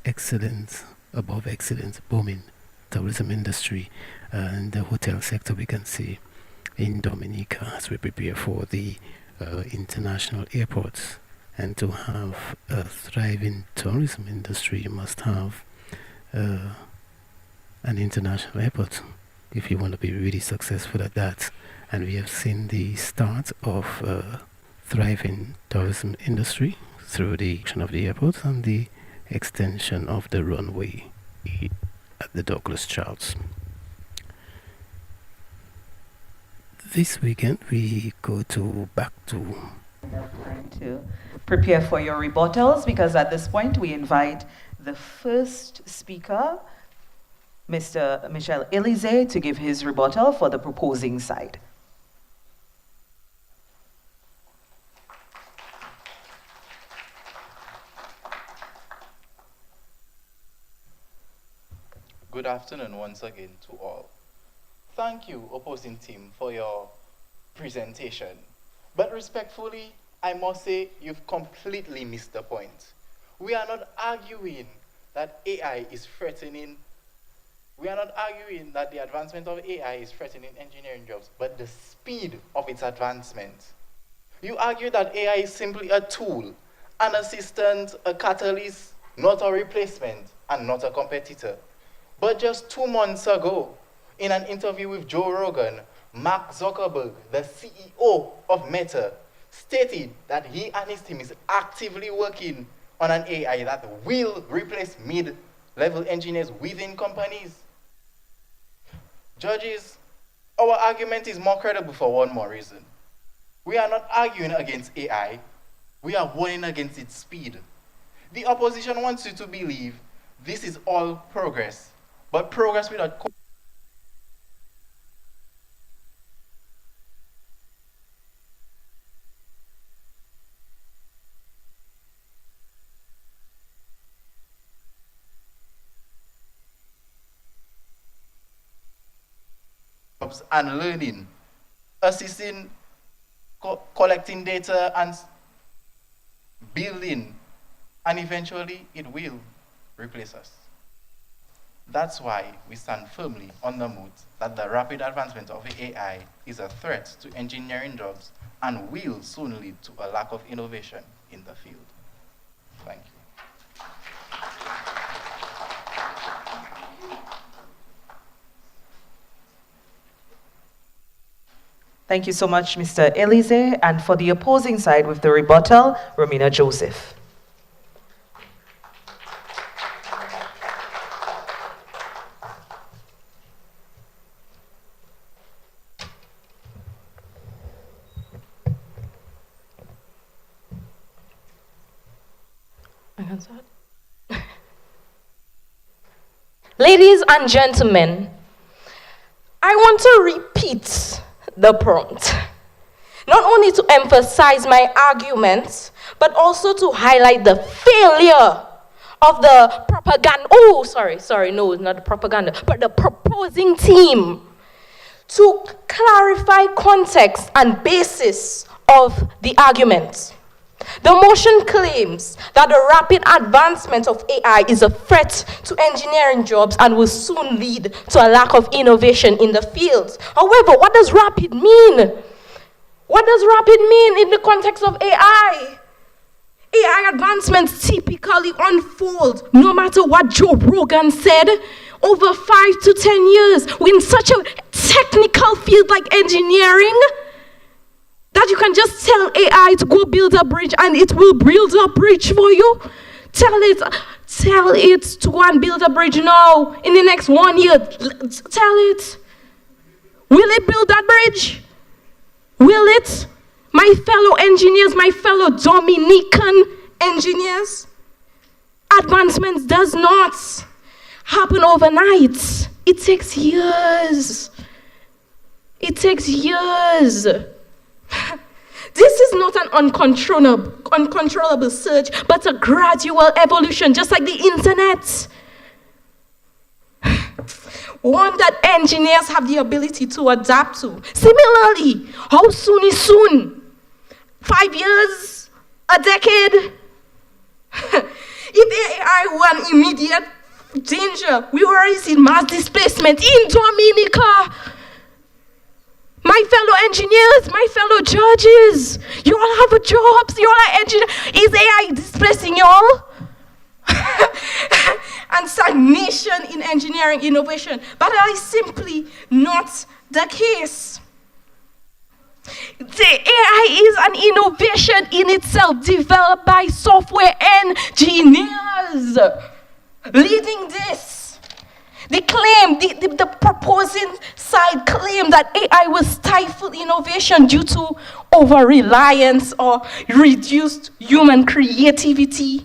Speaker 2: excellent, above excellent, booming tourism industry and the hotel sector we can see in Dominica as we prepare for the international airports. And to have a thriving tourism industry, you must have an international airport if you want to be really successful at that. And we have seen the start of a thriving tourism industry through the action of the airport and the extension of the runway at the Douglas Charles. This weekend we go back to
Speaker 1: Time to prepare for your rebuttals, because at this point we invite the first speaker, Mr. Michel Elise, to give his rebuttal for the proposing side.
Speaker 4: Good afternoon once again to all. Thank you, opposing team, for your presentation. But respectfully, I must say you've completely missed the point. We are not arguing that AI is threatening. We are not arguing that the advancement of AI is threatening engineering jobs, but the speed of its advancement. You argue that AI is simply a tool, an assistant, a catalyst, not a replacement, and not a competitor. But just 2 months ago, in an interview with Joe Rogan, Mark Zuckerberg, the CEO of Meta, stated that he and his team is actively working on an AI that will replace mid-level engineers within companies. Judges, our argument is more credible for one more reason. We are not arguing against AI, we are warning against its speed. The opposition wants you to believe this is all progress, but progress without and learning, assisting, collecting data and building, and eventually it will replace us. That's why we stand firmly on the moot that the rapid advancement of AI is a threat to engineering jobs and will soon lead to a lack of innovation in the field. Thank you.
Speaker 1: Thank you so much, Mr. Elise. And for the opposing side with the rebuttal, Romina Joseph.
Speaker 5: Ladies and gentlemen, I want to repeat the prompt, not only to emphasize my arguments, but also to highlight the failure of the propaganda, no, not the propaganda, but the proposing team to clarify context and basis of the argument. The motion claims that the rapid advancement of AI is a threat to engineering jobs and will soon lead to a lack of innovation in the field. However, what does rapid mean? What does rapid mean in the context of AI? AI advancements typically unfold, no matter what Joe Rogan said, over 5 to 10 years. In such a technical field like engineering, that you can just tell AI to go build a bridge and it will build a bridge for you. Tell it to go and build a bridge now in the next 1 year. Tell it. Will it build that bridge? Will it? My fellow engineers, my fellow Dominican engineers, advancements does not happen overnight. It takes years. It takes years. This is not an uncontrollable surge, but a gradual evolution, just like the internet. One that engineers have the ability to adapt to. Similarly, how soon is soon? 5 years? A decade? If AI were an immediate danger, we already see mass displacement in Dominica. My fellow engineers, my fellow judges, you all have jobs, you all are engineers. Is AI displacing you all? And stagnation in engineering innovation. But that is simply not the case. The AI is an innovation in itself, developed by software engineers. Leading this, the claim, the proposing side claim that AI will stifle innovation due to over-reliance or reduced human creativity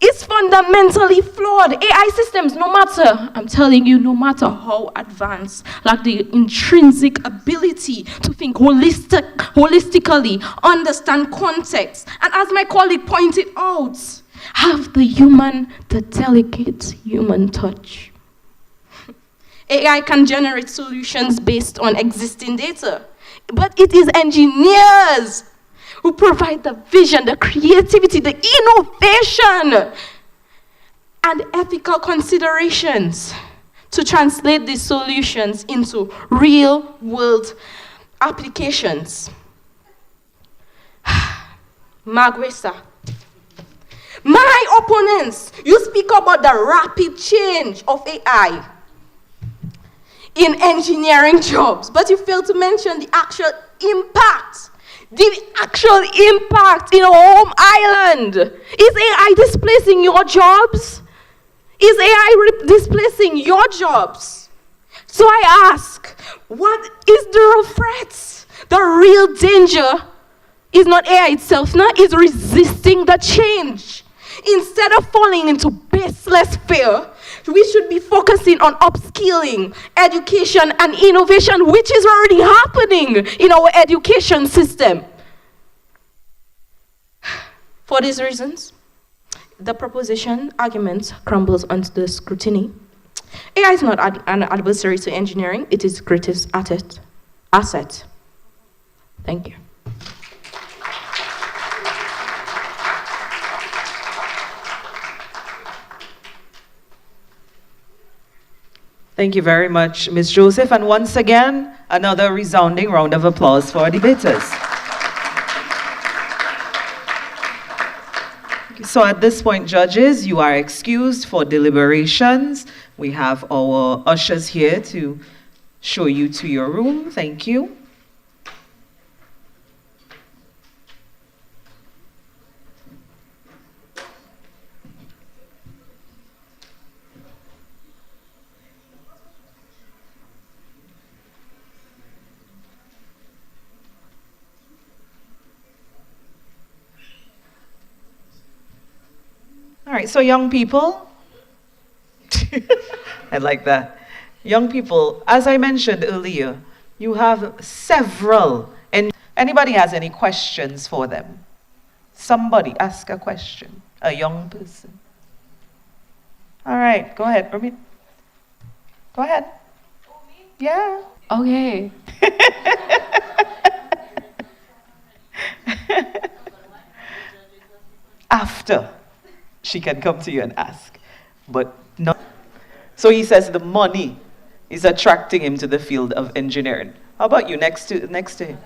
Speaker 5: is fundamentally flawed. AI systems, no matter how advanced, lack the intrinsic ability to think holistically, understand context, and as my colleague pointed out, have the delicate human touch. AI can generate solutions based on existing data, but it is engineers who provide the vision, the creativity, the innovation, and ethical considerations to translate these solutions into real-world applications. Magwesa. My opponents, you speak about the rapid change of AI in engineering jobs, but you fail to mention the actual impact. The actual impact in a home island. Is AI displacing your jobs? Is AI displacing your jobs? So I ask, what is the real threat? The real danger is not AI itself, no, it's resisting the change. Instead of falling into baseless fear, we should be focusing on upskilling, education, and innovation, which is already happening in our education system. For these reasons, the proposition argument crumbles under the scrutiny. AI is not an adversary to engineering, it is greatest asset. Thank you.
Speaker 1: Thank you very much, Ms. Joseph. And once again, another resounding round of applause for our debaters. So at this point, judges, you are excused for deliberations. We have our ushers here to show you to your room. Thank you. All right, so young people, I like that. Young people, as I mentioned earlier, you have several, and anybody has any questions for them? Somebody ask a question, a young person. All right, go ahead, Ramit. Go ahead. Yeah.
Speaker 5: Okay.
Speaker 1: After. She can come to you and ask, but no. So he says the money is attracting him to the field of engineering. How about you, next to him?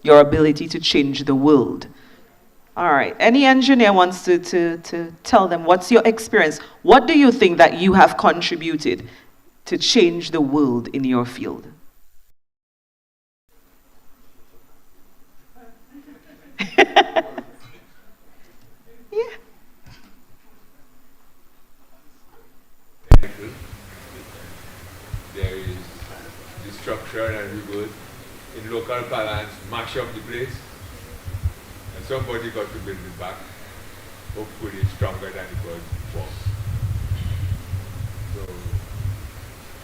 Speaker 1: Your ability to change the world. All right, any engineer wants to tell them, what's your experience? What do you think that you have contributed to change the world in your field?
Speaker 8: turn and reverse, in local parlance, mash up the place, and somebody got to build it back, hopefully stronger than it was before. So,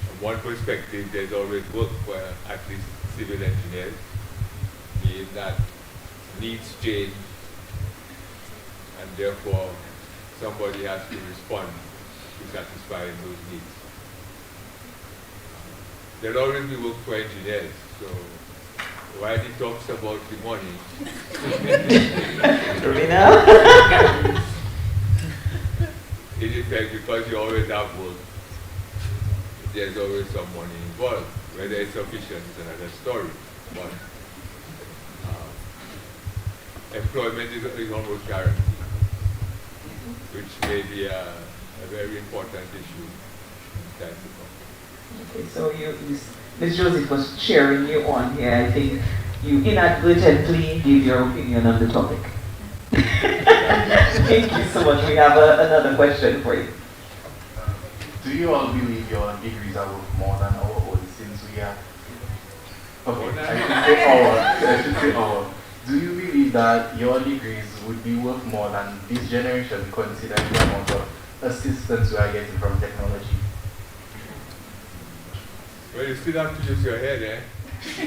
Speaker 8: from one perspective, there's always work for at least civil engineers, being that needs change, and therefore somebody has to respond to satisfying those needs. There'll always be work for engineers, so while he talks about the money, in effect, because you always have work, there's always some money involved. Whether it's sufficient is another story. But employment is almost guaranteed, which may be a very important issue in times to come.
Speaker 1: Okay, so Ms. Joseph was cheering you on here. I think you inadvertently gave your opinion on the topic. Thank you so much. We have another question for you.
Speaker 9: Do you all believe your degrees are worth more than our own since we are... Okay, I should say our. Do you believe that your degrees would be worth more than this generation considering the amount of assistance we are getting from technology?
Speaker 8: Well, you still have to use your head, eh? You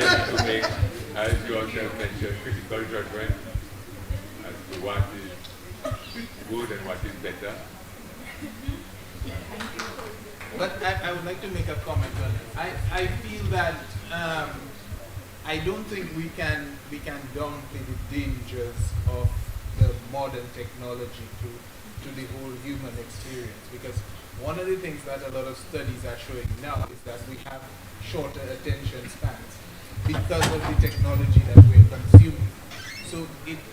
Speaker 8: have to make, as you also mentioned, critical judgment as to what is good and what is better.
Speaker 4: But I would like to make a comment on it. I feel that I don't think we can downplay the dangers of the modern technology to the whole human experience, because one of the things that a lot of studies are showing now is that we have shorter attention spans because of the technology that we're consuming. So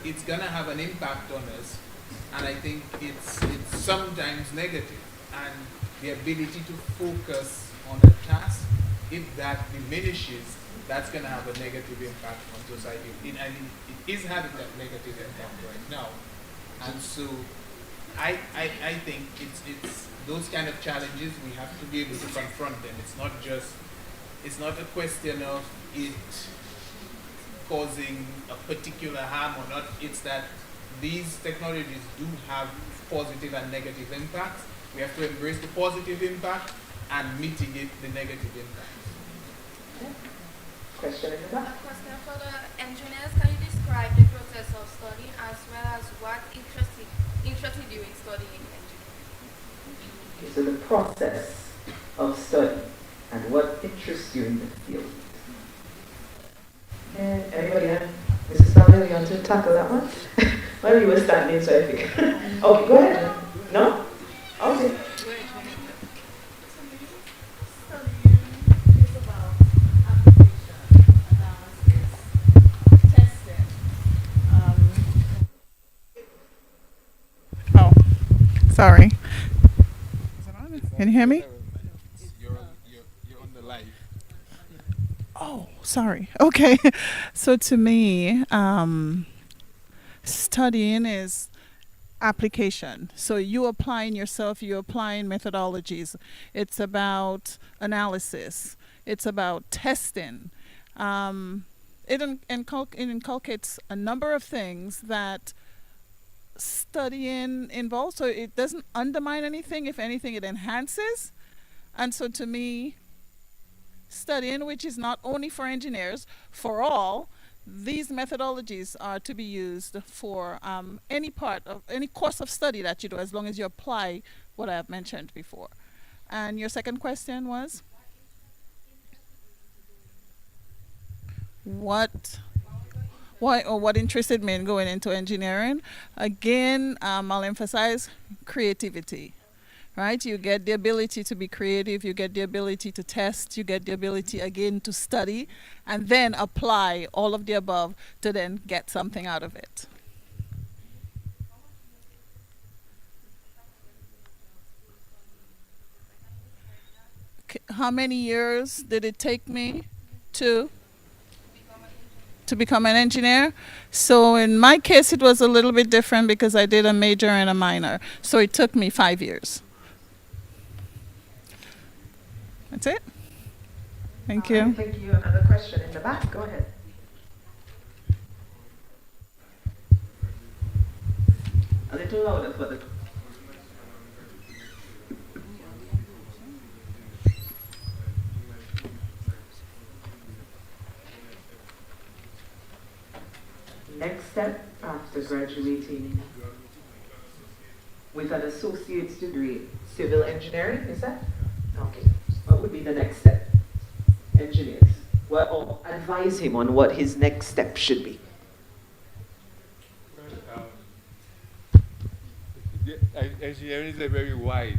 Speaker 4: it's gonna have an impact on us, and I think it's sometimes negative. And the ability to focus on a task, if that diminishes, that's going to have a negative impact on society. It is having that negative impact right now. And so I think it's those kind of challenges, we have to be able to confront them. It's not a question of it causing a particular harm or not. It's that these technologies do have positive and negative impacts. We have to embrace the positive impact and mitigate the negative impact.
Speaker 1: Question in the back?
Speaker 10: A question for the engineers. Can you describe the process of studying as well as what interested you in studying engineering?
Speaker 1: Okay, so the process of study and what interests you in the field. Anybody else? Mrs. Stanley, you want to tackle that one? Well, you were standing, so I think. Okay, go ahead. No? Okay.
Speaker 11: Sorry. Can you hear me?
Speaker 4: You're on the live.
Speaker 11: Oh, sorry. Okay. So to me, studying is application. So you applying yourself, you applying methodologies. It's about analysis. It's about testing. It inculcates a number of things that studying involves, so it doesn't undermine anything. If anything, it enhances. And so to me, studying, which is not only for engineers, for all, these methodologies are to be used for any part of any course of study that you do, as long as you apply what I have mentioned before. And your second question was? What interested me in going into engineering? Again, I'll emphasize creativity, right? You get the ability to be creative, you get the ability to test, you get the ability again to study, and then apply all of the above to then get something out of it. How many years did it take me to become an engineer? So in my case, it was a little bit different because I did a major and a minor. So it took me 5 years. That's it. Thank
Speaker 1: All
Speaker 11: you.
Speaker 1: right, thank you. Another question in the back. Go ahead. A little louder for the. Next step after graduating with an associate's degree, civil engineering, is that? Okay. What would be the next step? Engineers. Well, or advise him on what his next step should be.
Speaker 8: Engineering is a very wide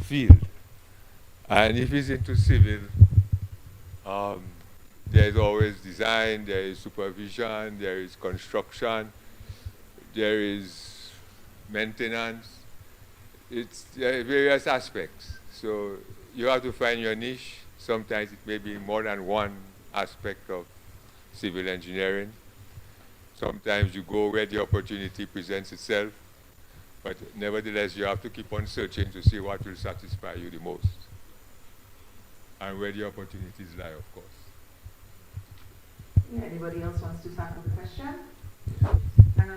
Speaker 8: field, and if he's into civil, there's always design, there is supervision, there is construction, there is maintenance. There are various aspects. So you have to find your niche. Sometimes it may be more than one aspect of civil engineering. Sometimes you go where the opportunity presents itself. But nevertheless, you have to keep on searching to see what will satisfy you the most and where the opportunities lie, of course.
Speaker 1: Yeah, anybody else wants to tackle the question?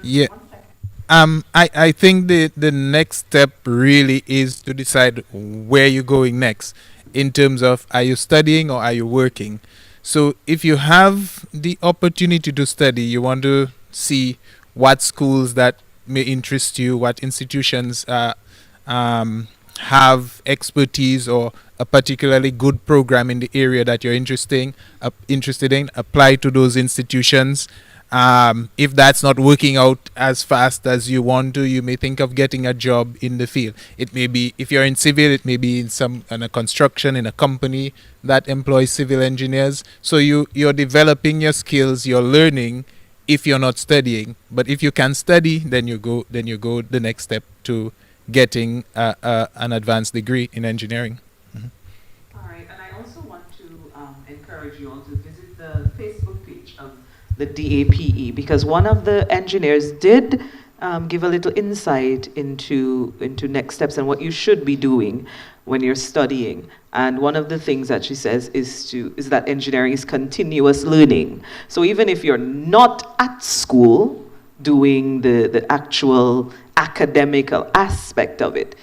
Speaker 12: Yeah.
Speaker 1: 1 second.
Speaker 12: I think the next step really is to decide where you're going next in terms of, are you studying or are you working? So if you have the opportunity to study, you want to see what schools that may interest you, what institutions have expertise or a particularly good program in the area that you're interested in, apply to those institutions. If that's not working out as fast as you want to, you may think of getting a job in the field. It may be, if you're in civil, it may be in a construction, in a company that employs civil engineers. So you're developing your skills, you're learning if you're not studying. But if you can study, then you go the next step to getting an advanced degree in engineering.
Speaker 1: All right, and I also want to encourage you all to visit the Facebook page of the DAPE, because one of the engineers did give a little insight into next steps and what you should be doing when you're studying. And one of the things that she says is that engineering is continuous learning. So even if you're not at school doing the actual academical aspect of it,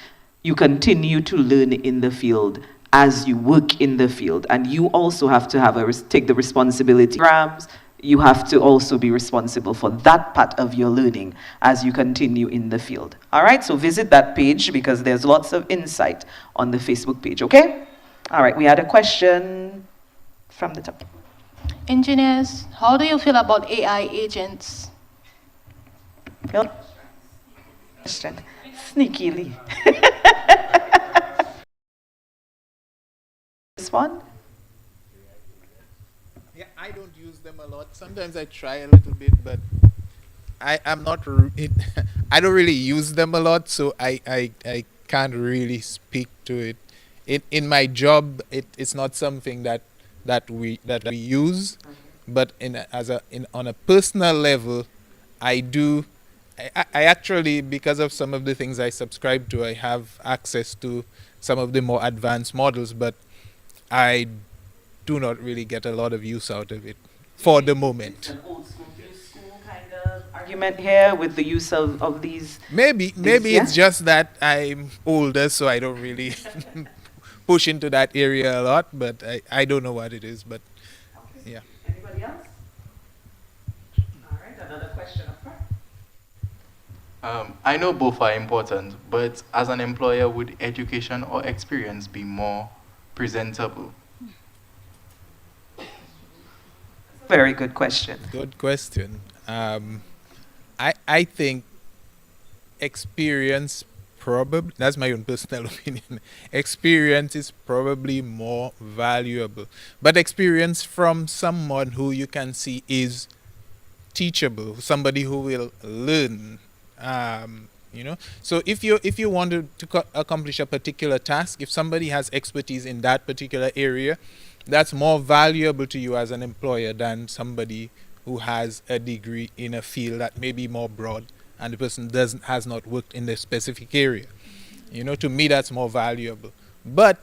Speaker 1: you continue to learn in the field as you work in the field. And you also have to take the responsibility. You have to also be responsible for that part of your learning as you continue in the field. All right, so visit that page because there's lots of insight on the Facebook page, okay? All right, we had a question from the top.
Speaker 7: Engineers, how do you feel about AI agents?
Speaker 1: Phil? Question. Sneakily. This one?
Speaker 12: Yeah, I don't use them a lot. Sometimes I try a little bit, but I'm not. I don't really use them a lot, so I can't really speak to it. In my job, it's not something that we use, but on a personal level, I do. I actually, because of some of the things I subscribe to, I have access to some of the more advanced models, but I do not really get a lot of use out of it for the moment.
Speaker 1: It's an old school, new school kind of argument here with the use of these.
Speaker 12: Maybe
Speaker 1: yeah?
Speaker 12: it's just that I'm older, so I don't really push into that area a lot, but I don't know what it is, but
Speaker 1: Okay.
Speaker 12: yeah.
Speaker 1: Anybody else? All right, another question up front.
Speaker 4: I know both are important, but as an employer, would education or experience be more presentable?
Speaker 1: Very good question.
Speaker 12: Good question. I think experience probably, that's my own personal opinion, experience is probably more valuable. But experience from someone who you can see is teachable, somebody who will learn. So if you want to accomplish a particular task, if somebody has expertise in that particular area, that's more valuable to you as an employer than somebody who has a degree in a field that may be more broad and the person has not worked in the specific area. To me, that's more valuable. But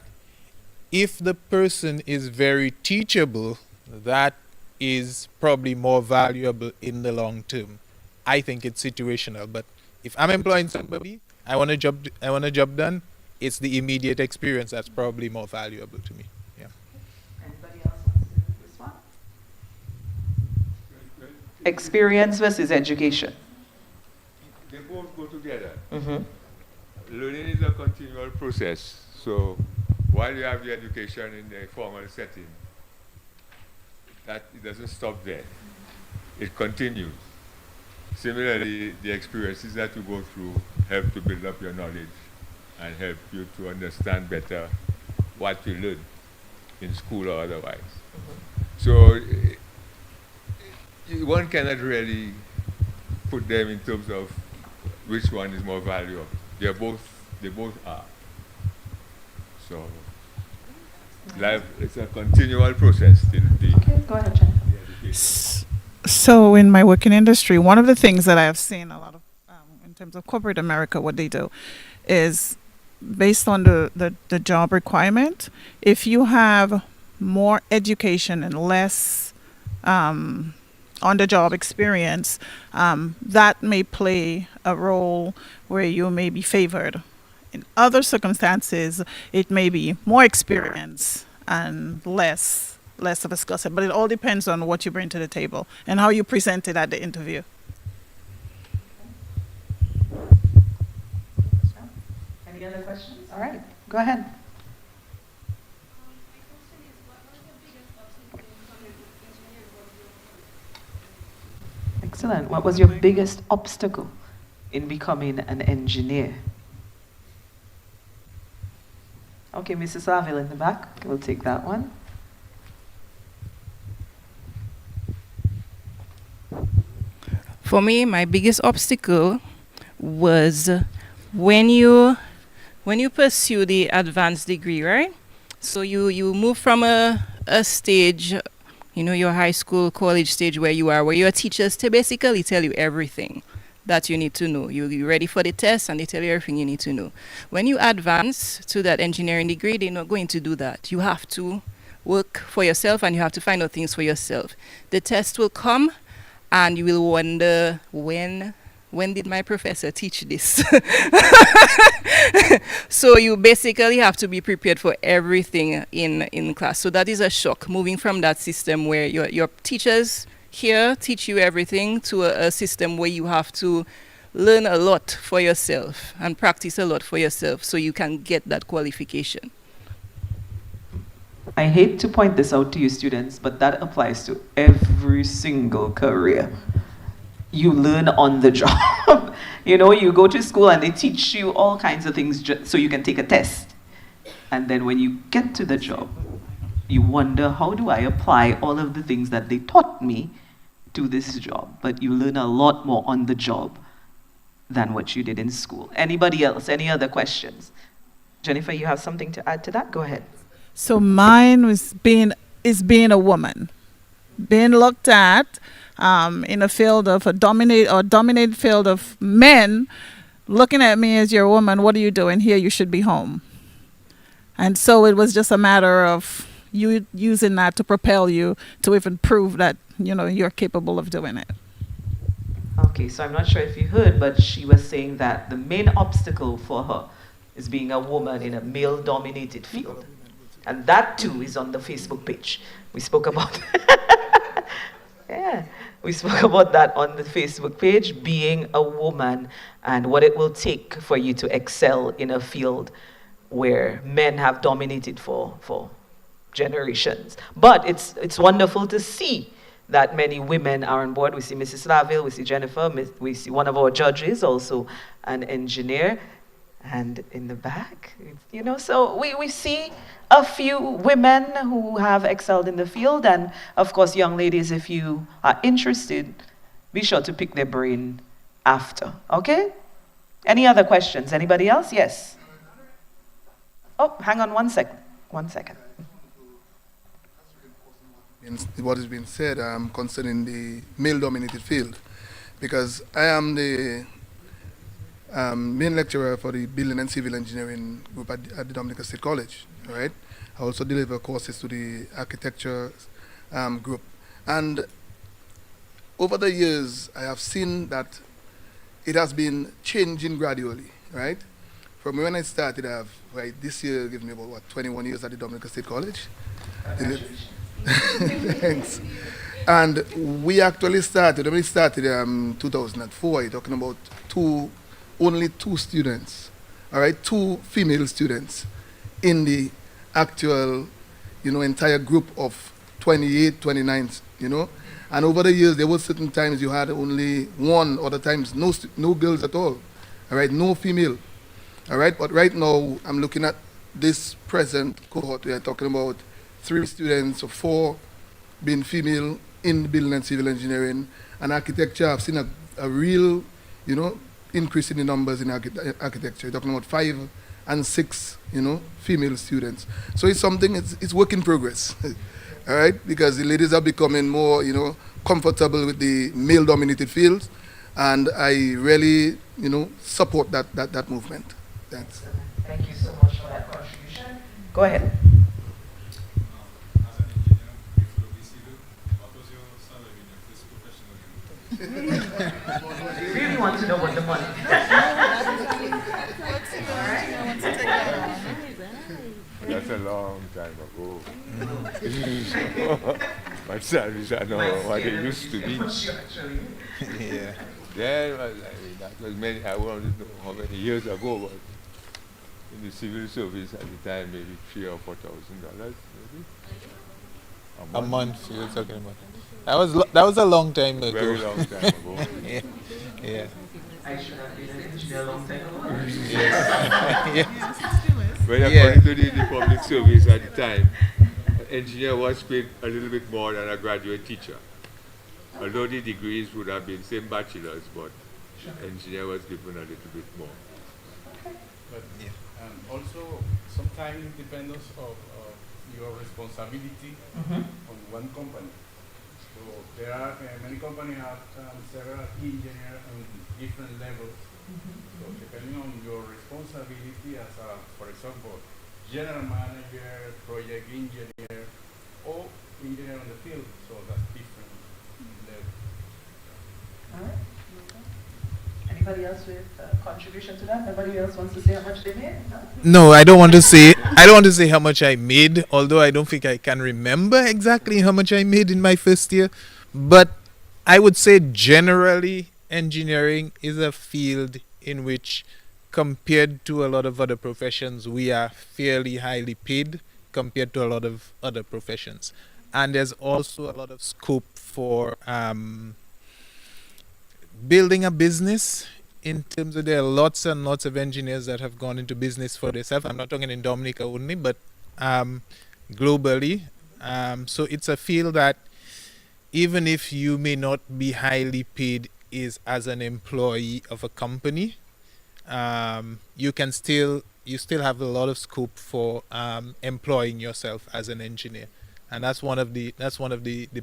Speaker 12: if the person is very teachable, that is probably more valuable in the long term. I think it's situational, but if I'm employing somebody, I want a job done, it's the immediate experience that's probably more valuable to me. Yeah.
Speaker 1: Anybody else wants to respond? Experience versus education.
Speaker 8: They both go together.
Speaker 1: Mm-hmm.
Speaker 8: Learning is a continual process. So while you have the education in the formal setting, that it doesn't stop there. It continues. Similarly, the experiences that you go through help to build up your knowledge and help you to understand better what you learn in school or otherwise. So one cannot really put them in terms of which one is more valuable. They both are. So life is a continual process till the
Speaker 1: Okay, go ahead, Jennifer.
Speaker 11: So in my working industry, one of the things that I have seen a lot of in terms of corporate America, what they do is based on the job requirement. If you have more education and less on-the-job experience, that may play a role where you may be favored. In other circumstances, it may be more experience and less of a skill set, but it all depends on what you bring to the table and how you present it at the interview.
Speaker 1: Any other questions? All right, go ahead. Excellent. What was your biggest obstacle in becoming an engineer? Okay, Mrs. Saville in the back. We'll take that one.
Speaker 3: For me, my biggest obstacle was when you pursue the advanced degree, right? So you move from a stage, your high school, college stage where your teachers basically tell you everything that you need to know. You're ready for the test and they tell you everything you need to know. When you advance to that engineering degree, they're not going to do that. You have to work for yourself and you have to find out things for yourself. The test will come and you will wonder, when did my professor teach this? So you basically have to be prepared for everything in class. So that is a shock, moving from that system where your teachers here teach you everything to a system where you have to learn a lot for yourself and practice a lot for yourself so you can get that qualification.
Speaker 1: I hate to point this out to you students, but that applies to every single career. You learn on the job. You go to school and they teach you all kinds of things so you can take a test. And then when you get to the job, you wonder, how do I apply all of the things that they taught me to this job? But you learn a lot more on the job than what you did in school. Anybody else? Any other questions? Jennifer, you have something to add to that? Go ahead.
Speaker 11: So mine is being a woman, being looked at in a field of dominated field of men, looking at me as your woman. What are you doing here? You should be home. And so it was just a matter of you using that to propel you to even prove that you're capable of doing it.
Speaker 1: Okay, so I'm not sure if you heard, but she was saying that the main obstacle for her is being a woman in a male-dominated field. And that too is on the Facebook page. We spoke about we spoke about that on the Facebook page, being a woman and what it will take for you to excel in a field where men have dominated for generations. But it's wonderful to see that many women are on board. We see Mrs. Laville, we see Jennifer, we see one of our judges, also an engineer, and in the back, so we see a few women who have excelled in the field, and of course, young ladies, if you are interested, be sure to pick their brain after, okay? Any other questions? Anybody else? Yes. Oh, hang on 1 second. 1 second.
Speaker 13: What is being said concerning the male-dominated field, because I am the main lecturer for the Building and Civil Engineering group at the Dominica State College, right? I also deliver courses to the architecture group. And over the years, I have seen that it has been changing gradually, right? From when I started, I have, right, this year gives me about, what, 21 years at the Dominica State College. Thanks. And we actually started, when we started 2004, you're talking about only two students, all right, two female students in the actual, entire group of 28, 29, And over the years, there were certain times you had only one, other times no girls at all, all right, no female, all right. But right now, I'm looking at this present cohort. We are talking about 3 students or 4 being female in building and civil engineering and architecture. I've seen a real, increase in the numbers in architecture. You're talking about 5 and 6, female students. So it's something, it's work in progress, all right? Because the ladies are becoming more, comfortable with the male-dominated fields, and I really, support that movement. Thanks.
Speaker 1: Thank you so much for that contribution. Go ahead. Really want to know what the money is.
Speaker 8: That's a long time ago. My salaries are not what they used to be.
Speaker 12: Yeah.
Speaker 8: Then, that was many, I want to know how many years ago, but in the civil service at the time, maybe $3,000 or $4,000, maybe.
Speaker 12: A month, you're talking about. That was a long time ago.
Speaker 8: Very long time ago.
Speaker 12: Yeah. Yeah.
Speaker 1: I should have been an engineer a long time ago.
Speaker 8: Well, according to the public service at the time, an engineer was paid a little bit more than a graduate teacher. Although the degrees would have been same bachelors, but engineer was given a little bit more.
Speaker 14: But also, sometimes it depends of your responsibility on one company. So there are many companies have several engineers on different levels. So depending on your responsibility as for example, general manager, project engineer, or engineer on the field, so that's different level.
Speaker 1: All right. Anybody else with a contribution to that? Nobody else wants to say how much they made?
Speaker 12: No, I don't want to say. I don't want to say how much I made, although I don't think I can remember exactly how much I made in my first year. But I would say generally, engineering is a field in which, compared to a lot of other professions, we are fairly highly paid compared to a lot of other professions. And there's also a lot of scope for building a business, in terms of there are lots and lots of engineers that have gone into business for themselves. I'm not talking in Dominica only, but globally. So it's a field that even if you may not be highly paid as an employee of a company, you still have a lot of scope for employing yourself as an engineer. And that's one of the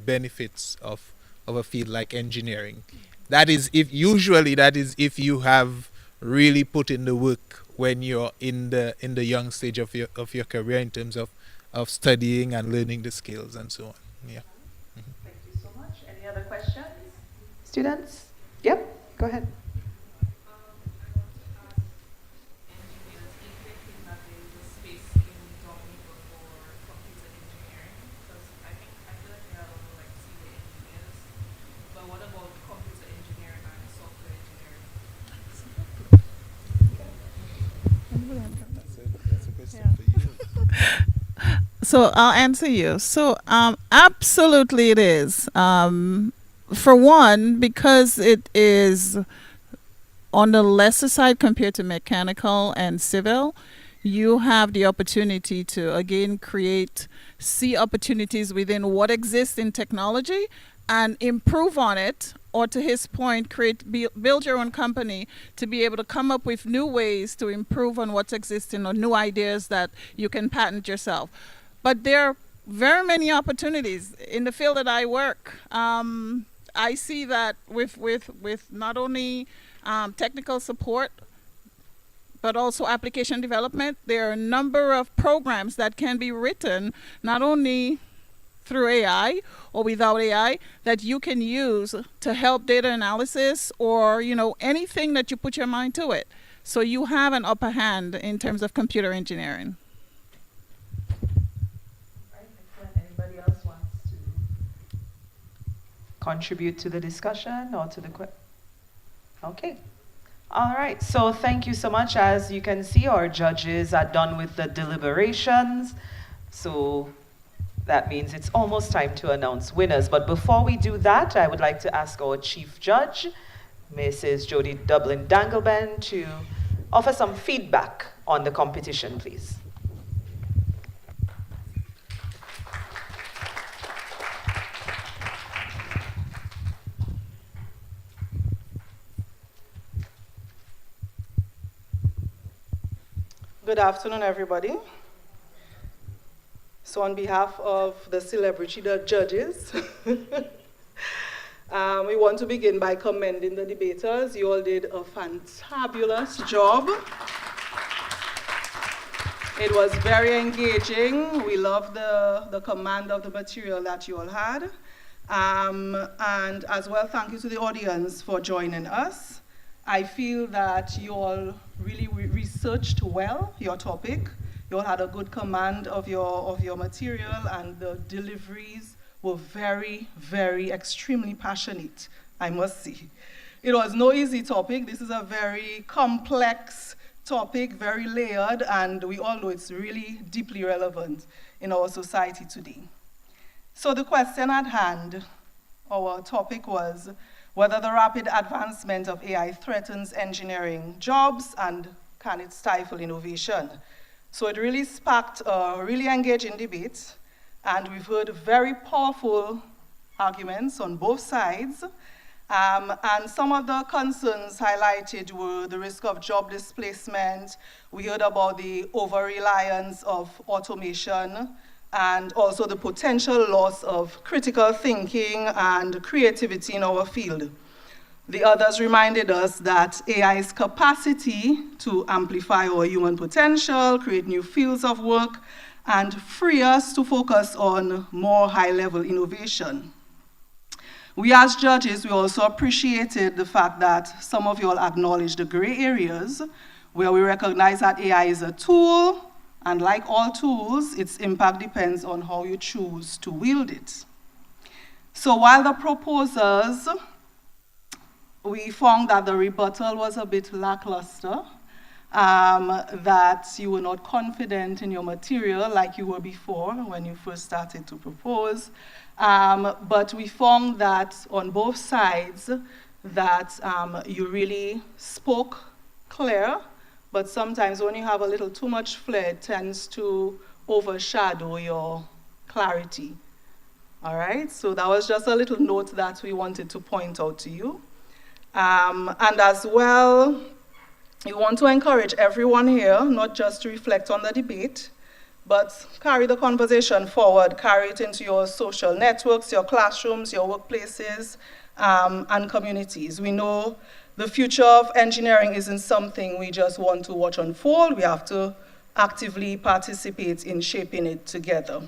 Speaker 12: benefits of a field like engineering. That is if you have really put in the work when you're in the young stage of your career, in terms of studying and learning the skills and so on. Yeah.
Speaker 1: Thank you so much. Any other questions? Students? Yep, go ahead.
Speaker 11: So I'll answer you. So absolutely it is. For one, because it is on the lesser side compared to mechanical and civil, you have the opportunity to again see opportunities within what exists in technology and improve on it, or to his point, build your own company to be able to come up with new ways to improve on what's existing, or new ideas that you can patent yourself. But there are very many opportunities in the field that I work. I see that with not only technical support, but also application development. There are a number of programs that can be written not only through AI or without AI that you can use to help data analysis or, anything that you put your mind to it. So you have an upper hand in terms of computer engineering.
Speaker 1: Anybody else wants to contribute to the discussion or to the question? Okay. All right. So thank you so much. As you can see, our judges are done with the deliberations. So that means it's almost time to announce winners. But before we do that, I would like to ask our chief judge, Mrs. Jody Dublin Dangleben, to offer some feedback on the competition, please.
Speaker 15: Good afternoon, everybody. So on behalf of the celebrity judges, we want to begin by commending the debaters. You all did a fantabulous job. It was very engaging. We loved the command of the material that you all had. And as well, thank you to the audience for joining us. I feel that you all really researched well your topic. You all had a good command of your material, and the deliveries were very, very extremely passionate, I must say. It was no easy topic. This is a very complex topic, very layered, and we all know it's really deeply relevant in our society today. So the question at hand, our topic was whether the rapid advancement of AI threatens engineering jobs and can it stifle innovation. So it really sparked a really engaging debate, and we've heard very powerful arguments on both sides. And some of the concerns highlighted were the risk of job displacement. We heard about the over-reliance of automation, and also the potential loss of critical thinking and creativity in our field. The others reminded us that AI's capacity to amplify our human potential, create new fields of work, and free us to focus on more high-level innovation. We as judges, we also appreciated the fact that some of you all acknowledged the gray areas where we recognize that AI is a tool, and like all tools, its impact depends on how you choose to wield it. So while the proposers, we found that the rebuttal was a bit lackluster, that you were not confident in your material like you were before when you first started to propose. But we found that on both sides that you really spoke clear, but sometimes when you have a little too much flair, it tends to overshadow your clarity. All right, so that was just a little note that we wanted to point out to you. And as well, we want to encourage everyone here, not just to reflect on the debate, but carry the conversation forward, carry it into your social networks, your classrooms, your workplaces, and communities. We know the future of engineering isn't something we just want to watch unfold. We have to actively participate in shaping it together.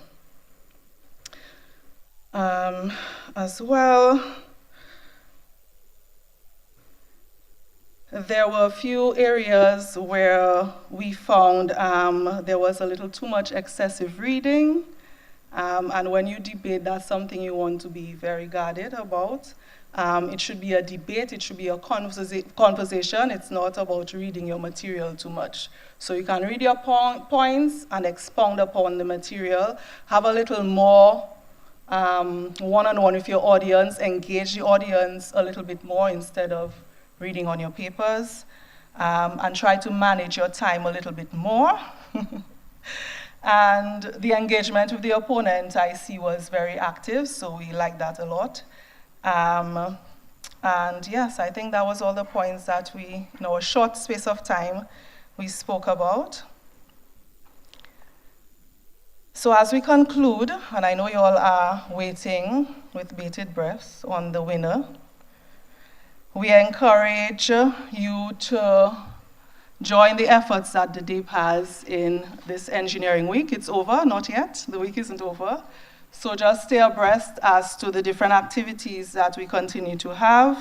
Speaker 15: As well, there were a few areas where we found there was a little too much excessive reading. And when you debate, that's something you want to be very guarded about. It should be a debate, it should be a conversation. It's not about reading your material too much. So you can read your points and expound upon the material. Have a little more one-on-one with your audience, engage the audience a little bit more instead of reading on your papers, and try to manage your time a little bit more. And the engagement with the opponent, I see, was very active, so we like that a lot. And yes, I think that was all the points that we, in our short space of time, we spoke about. So as we conclude, and I know you all are waiting with bated breath on the winner, we encourage you to join the efforts that the DEEP has in this engineering week. It's over, not yet. The week isn't over. So just stay abreast as to the different activities that we continue to have.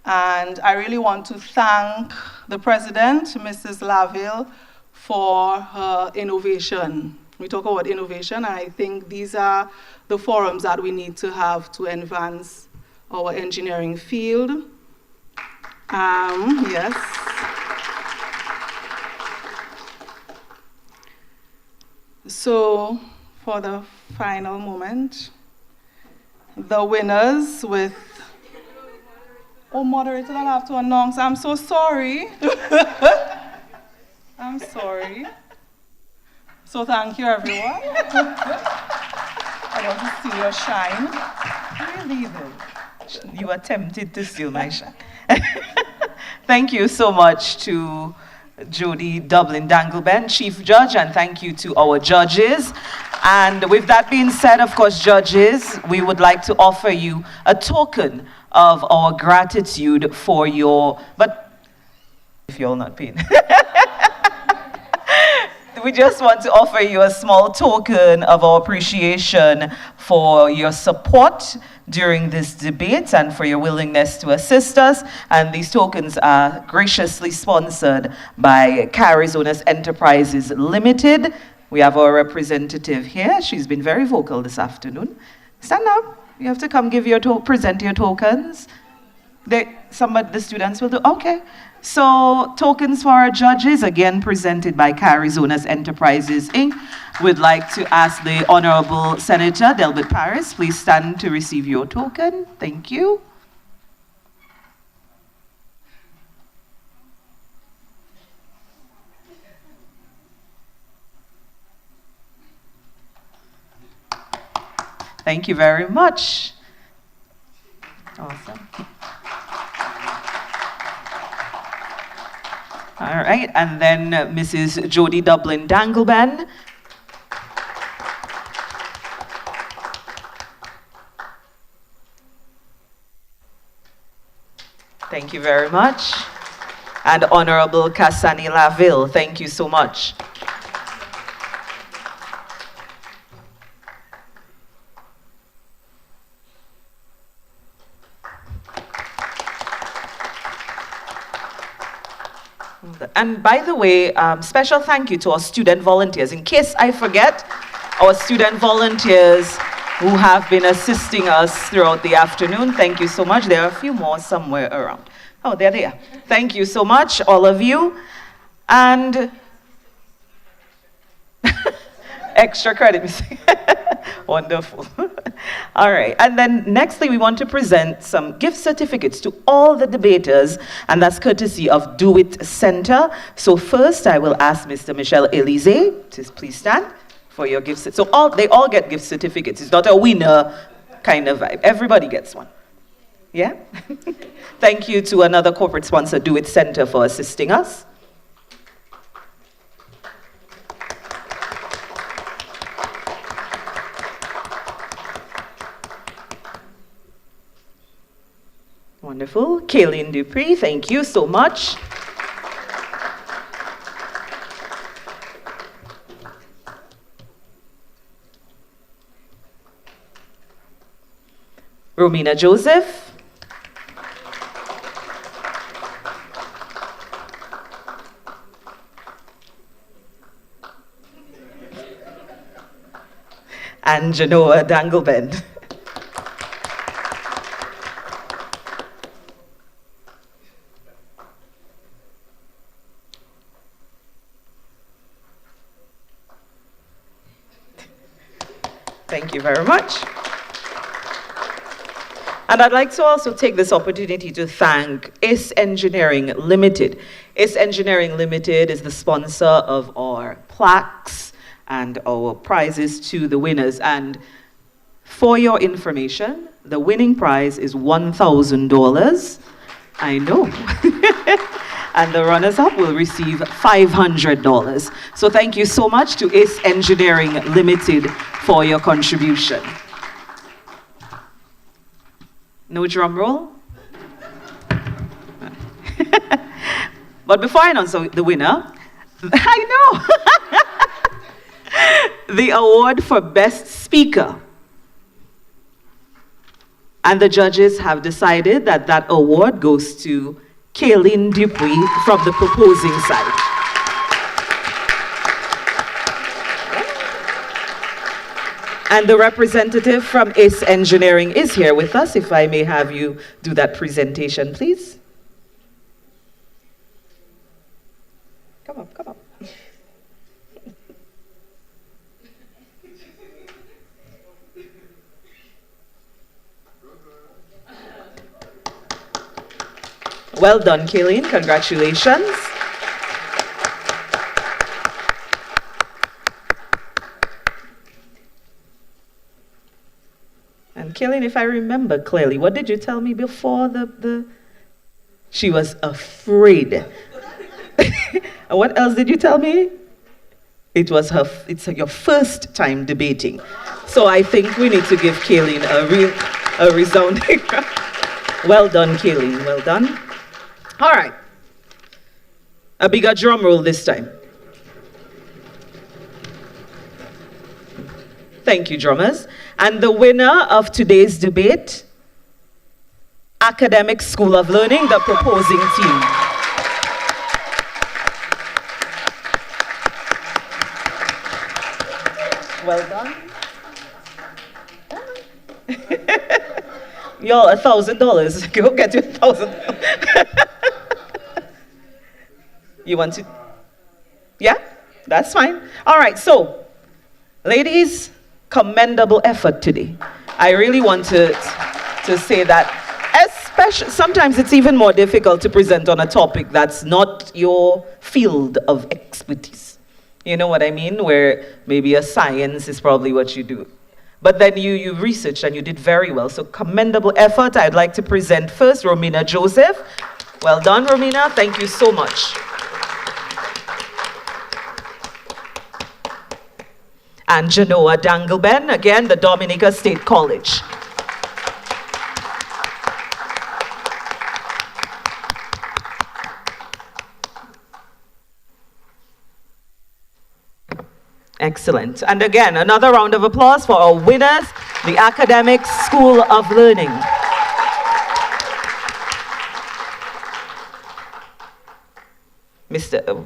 Speaker 15: And I really want to thank the president, Mrs. Laville, for her innovation. We talk about innovation, and I think these are the forums that we need to have to advance our engineering field. Yes. So, for the final moment, the winners with... Oh, moderator, I'll have to announce. I'm so sorry. I'm sorry. So thank you, everyone. I want to see your shine.
Speaker 1: Really, though? You attempted to steal my shine. Thank you so much to Jody Dublin Dangleben, Chief Judge, and thank you to our judges. And with that being said, of course, judges, we would like to offer you a token of our gratitude for your, but if you're not paying. We just want to offer you a small token of our appreciation for your support during this debate and for your willingness to assist us. And these tokens are graciously sponsored by Carizonas Enterprises Limited. We have our representative here. She's been very vocal this afternoon. Stand up. You have to come give your present your tokens. The students will do. Okay. So tokens for our judges, again presented by Carizonas Enterprises, Inc. We'd like to ask the Honorable Senator Delbert Paris, please stand to receive your token. Thank you. Thank you very much. Awesome. All right, and then Mrs. Jody Dublin Dangleben. Thank you very much. And Honorable Cassani Laville, thank you so much. And by the way, special thank you to our student volunteers. In case I forget, our student volunteers who have been assisting us throughout the afternoon, thank you so much. There are a few more somewhere around. Oh, there they are. Thank you so much, all of you. And extra credit. Wonderful. All right, and then nextly we want to present some gift certificates to all the debaters, and that's courtesy of Do It Center. So first I will ask Mr. Michel Elise to please stand for your gift. So they all get gift certificates. It's not a winner kind of vibe. Everybody gets one. Yeah? Thank you to another corporate sponsor, Do It Center, for assisting us. Wonderful. Kayleen Dupree, thank you so much. Romina Joseph. And Genoa Dangleben. Thank you very much. And I'd like to also take this opportunity to thank IS Engineering Limited. IS Engineering Limited is the sponsor of our plaques and our prizes to the winners. And for your information, the winning prize is $1,000. I know. And the runners-up will receive $500. So thank you so much to IS Engineering Limited for your contribution. No drum roll? But before I announce the winner, I know, the award for Best Speaker. And the judges have decided that that award goes to Kaylin Dupuy from the proposing side. And the representative from ACE Engineering is here with us. If I may have you do that presentation, please. Come up, come up. Well done, Kaylin. Congratulations. And Kaylin, if I remember clearly, what did you tell me before the... She was afraid. And what else did you tell me? It's your first time debating. So I think we need to give Kaylin a resounding... Well done, Kaylin. Well done. All right. A bigger drum roll this time. Thank you, drummers. And the winner of today's debate, Academic School of Learning, the proposing team. Well done. Y'all, $1,000. Go get your $1,000. You want to? Yeah? That's fine. All right, so, ladies, commendable effort today. I really want to say that, especially, sometimes it's even more difficult to present on a topic that's not your field of expertise. You know what I mean? Where maybe a science is probably what you do. But then you researched and you did very well. So commendable effort. I'd like to present first Romina Joseph. Well done, Romina. Thank you so much. And Genoa Dangleben, again, the Dominica State College. Excellent. And again, another round of applause for our winners, the Academic School of Learning. Mr.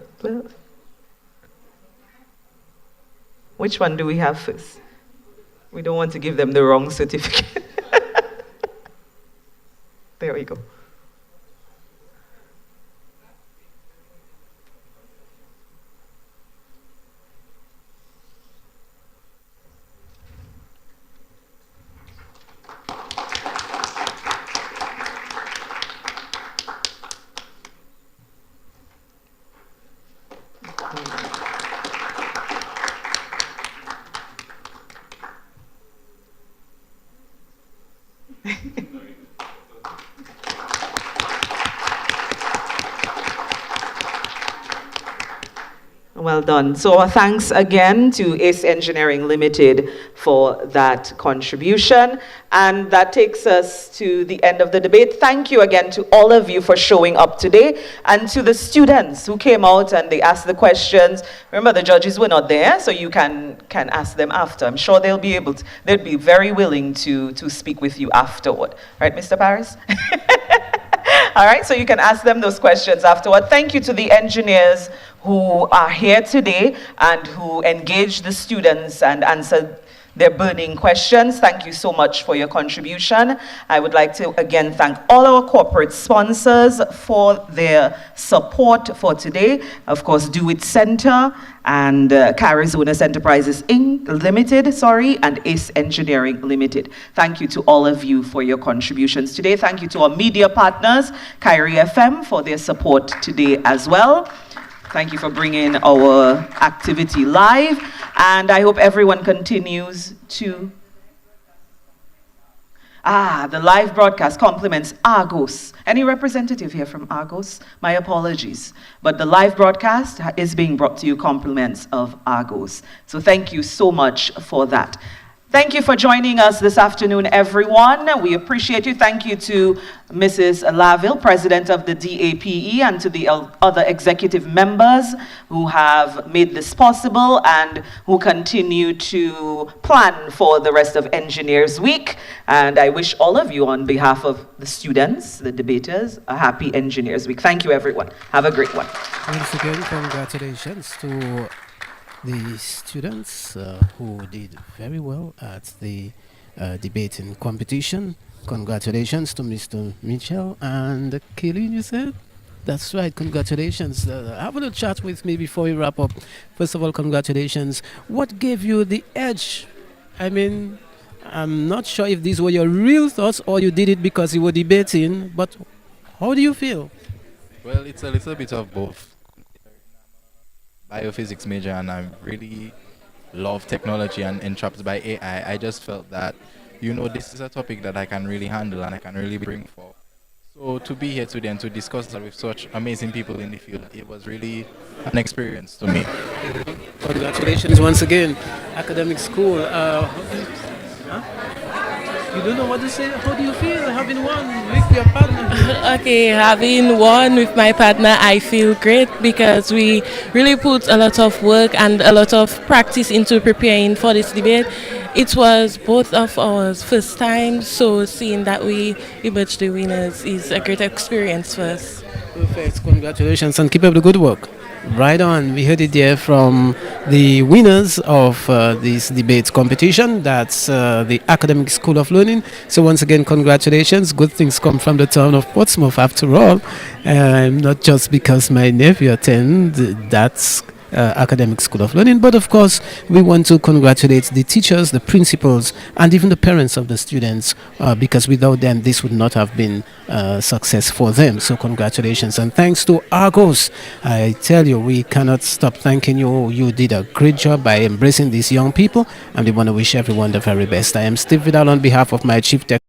Speaker 1: Which one do we have first? We don't want to give them the wrong certificate. There we go. Well done. So thanks again to ACE Engineering Limited for that contribution. And that takes us to the end of the debate. Thank you again to all of you for showing up today, and to the students who came out and they asked the questions. Remember, the judges were not there, so you can ask them after. I'm sure they'll be very willing to speak with you afterward. Right, Mr. Paris? All right, so you can ask them those questions afterward. Thank you to the engineers who are here today and who engaged the students and answered their burning questions. Thank you so much for your contribution. I would like to again thank all our corporate sponsors for their support for today. Of course, Do It Center and Carizonas Enterprises Limited, and ACE Engineering Limited. Thank you to all of you for your contributions today. Thank you to our media partners, Kyrie FM, for their support today as well. Thank you for bringing our activity live, and I hope everyone continues to... the live broadcast compliments Argos. Any representative here from Argos? My apologies. But the live broadcast is being brought to you compliments of Argos. So thank you so much for that. Thank you for joining us this afternoon, everyone. We appreciate you. Thank you to Mrs. Laville, President of the DAPE, and to the other executive members who have made this possible and who continue to plan for the rest of Engineers Week. And I wish all of you, on behalf of the students, the debaters, a happy Engineers Week. Thank you, everyone. Have a great one.
Speaker 2: Once again, congratulations to the students who did very well at the debating competition. Congratulations to Mr. Mitchell and Kaylin, you said? That's right, congratulations. Have a little chat with me before we wrap up. First of all, congratulations. What gave you the edge? I mean, I'm not sure if these were your real thoughts or you did it because you were debating, but how do you feel?
Speaker 9: Well, it's a little bit of both. Biophysics major, and I really love technology and entrapped by AI. I just felt that, this is a topic that I can really handle and I can really bring forth. So to be here today and to discuss that with such amazing people in the field, it was really an experience to me.
Speaker 2: Congratulations once again. Academic school. You don't know what to say? How do you feel having won with your partner?
Speaker 16: Okay, having won with my partner, I feel great because we really put a lot of work and a lot of practice into preparing for this debate. It was both of our first time, so seeing that we emerged the winners is a great experience for us.
Speaker 2: Perfect. Congratulations and keep up the good work. Right on. We heard it there from the winners of this debate competition. That's the Academic School of Learning. So once again, congratulations. Good things come from the town of Portsmouth after all. Not just because my nephew attends that Academic School of Learning, but of course we want to congratulate the teachers, the principals, and even the parents of the students, because without them this would not have been success for them. So congratulations and thanks to Argos. I tell you, we cannot stop thanking you. You did a great job by embracing these young people, and we want to wish everyone the very best. I am Steve Vidal on behalf of my chief tech.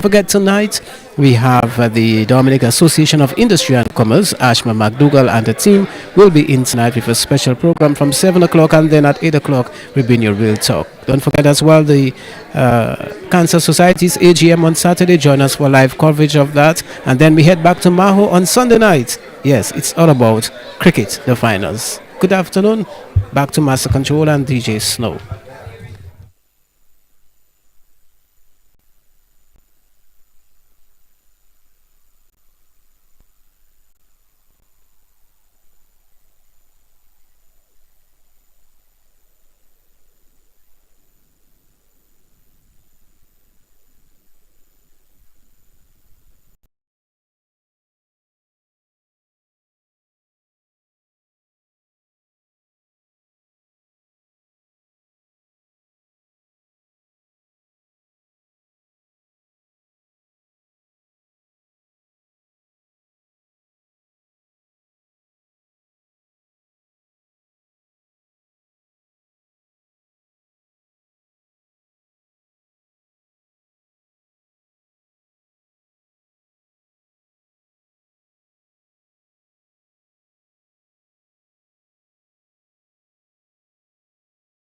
Speaker 2: Forget tonight we have the Dominica Association of Industry and Commerce. Ashma McDougall and the team will be in tonight with a special program from 7 o'clock, and then at 8 o'clock we'll be in your Real Talk. Don't forget as well the Cancer Society's AGM on Saturday. Join us for live coverage of that, and then we head back to Maho on Sunday night. Yes, it's all about cricket, the finals. Good afternoon. Back to Master Control and DJ Snow.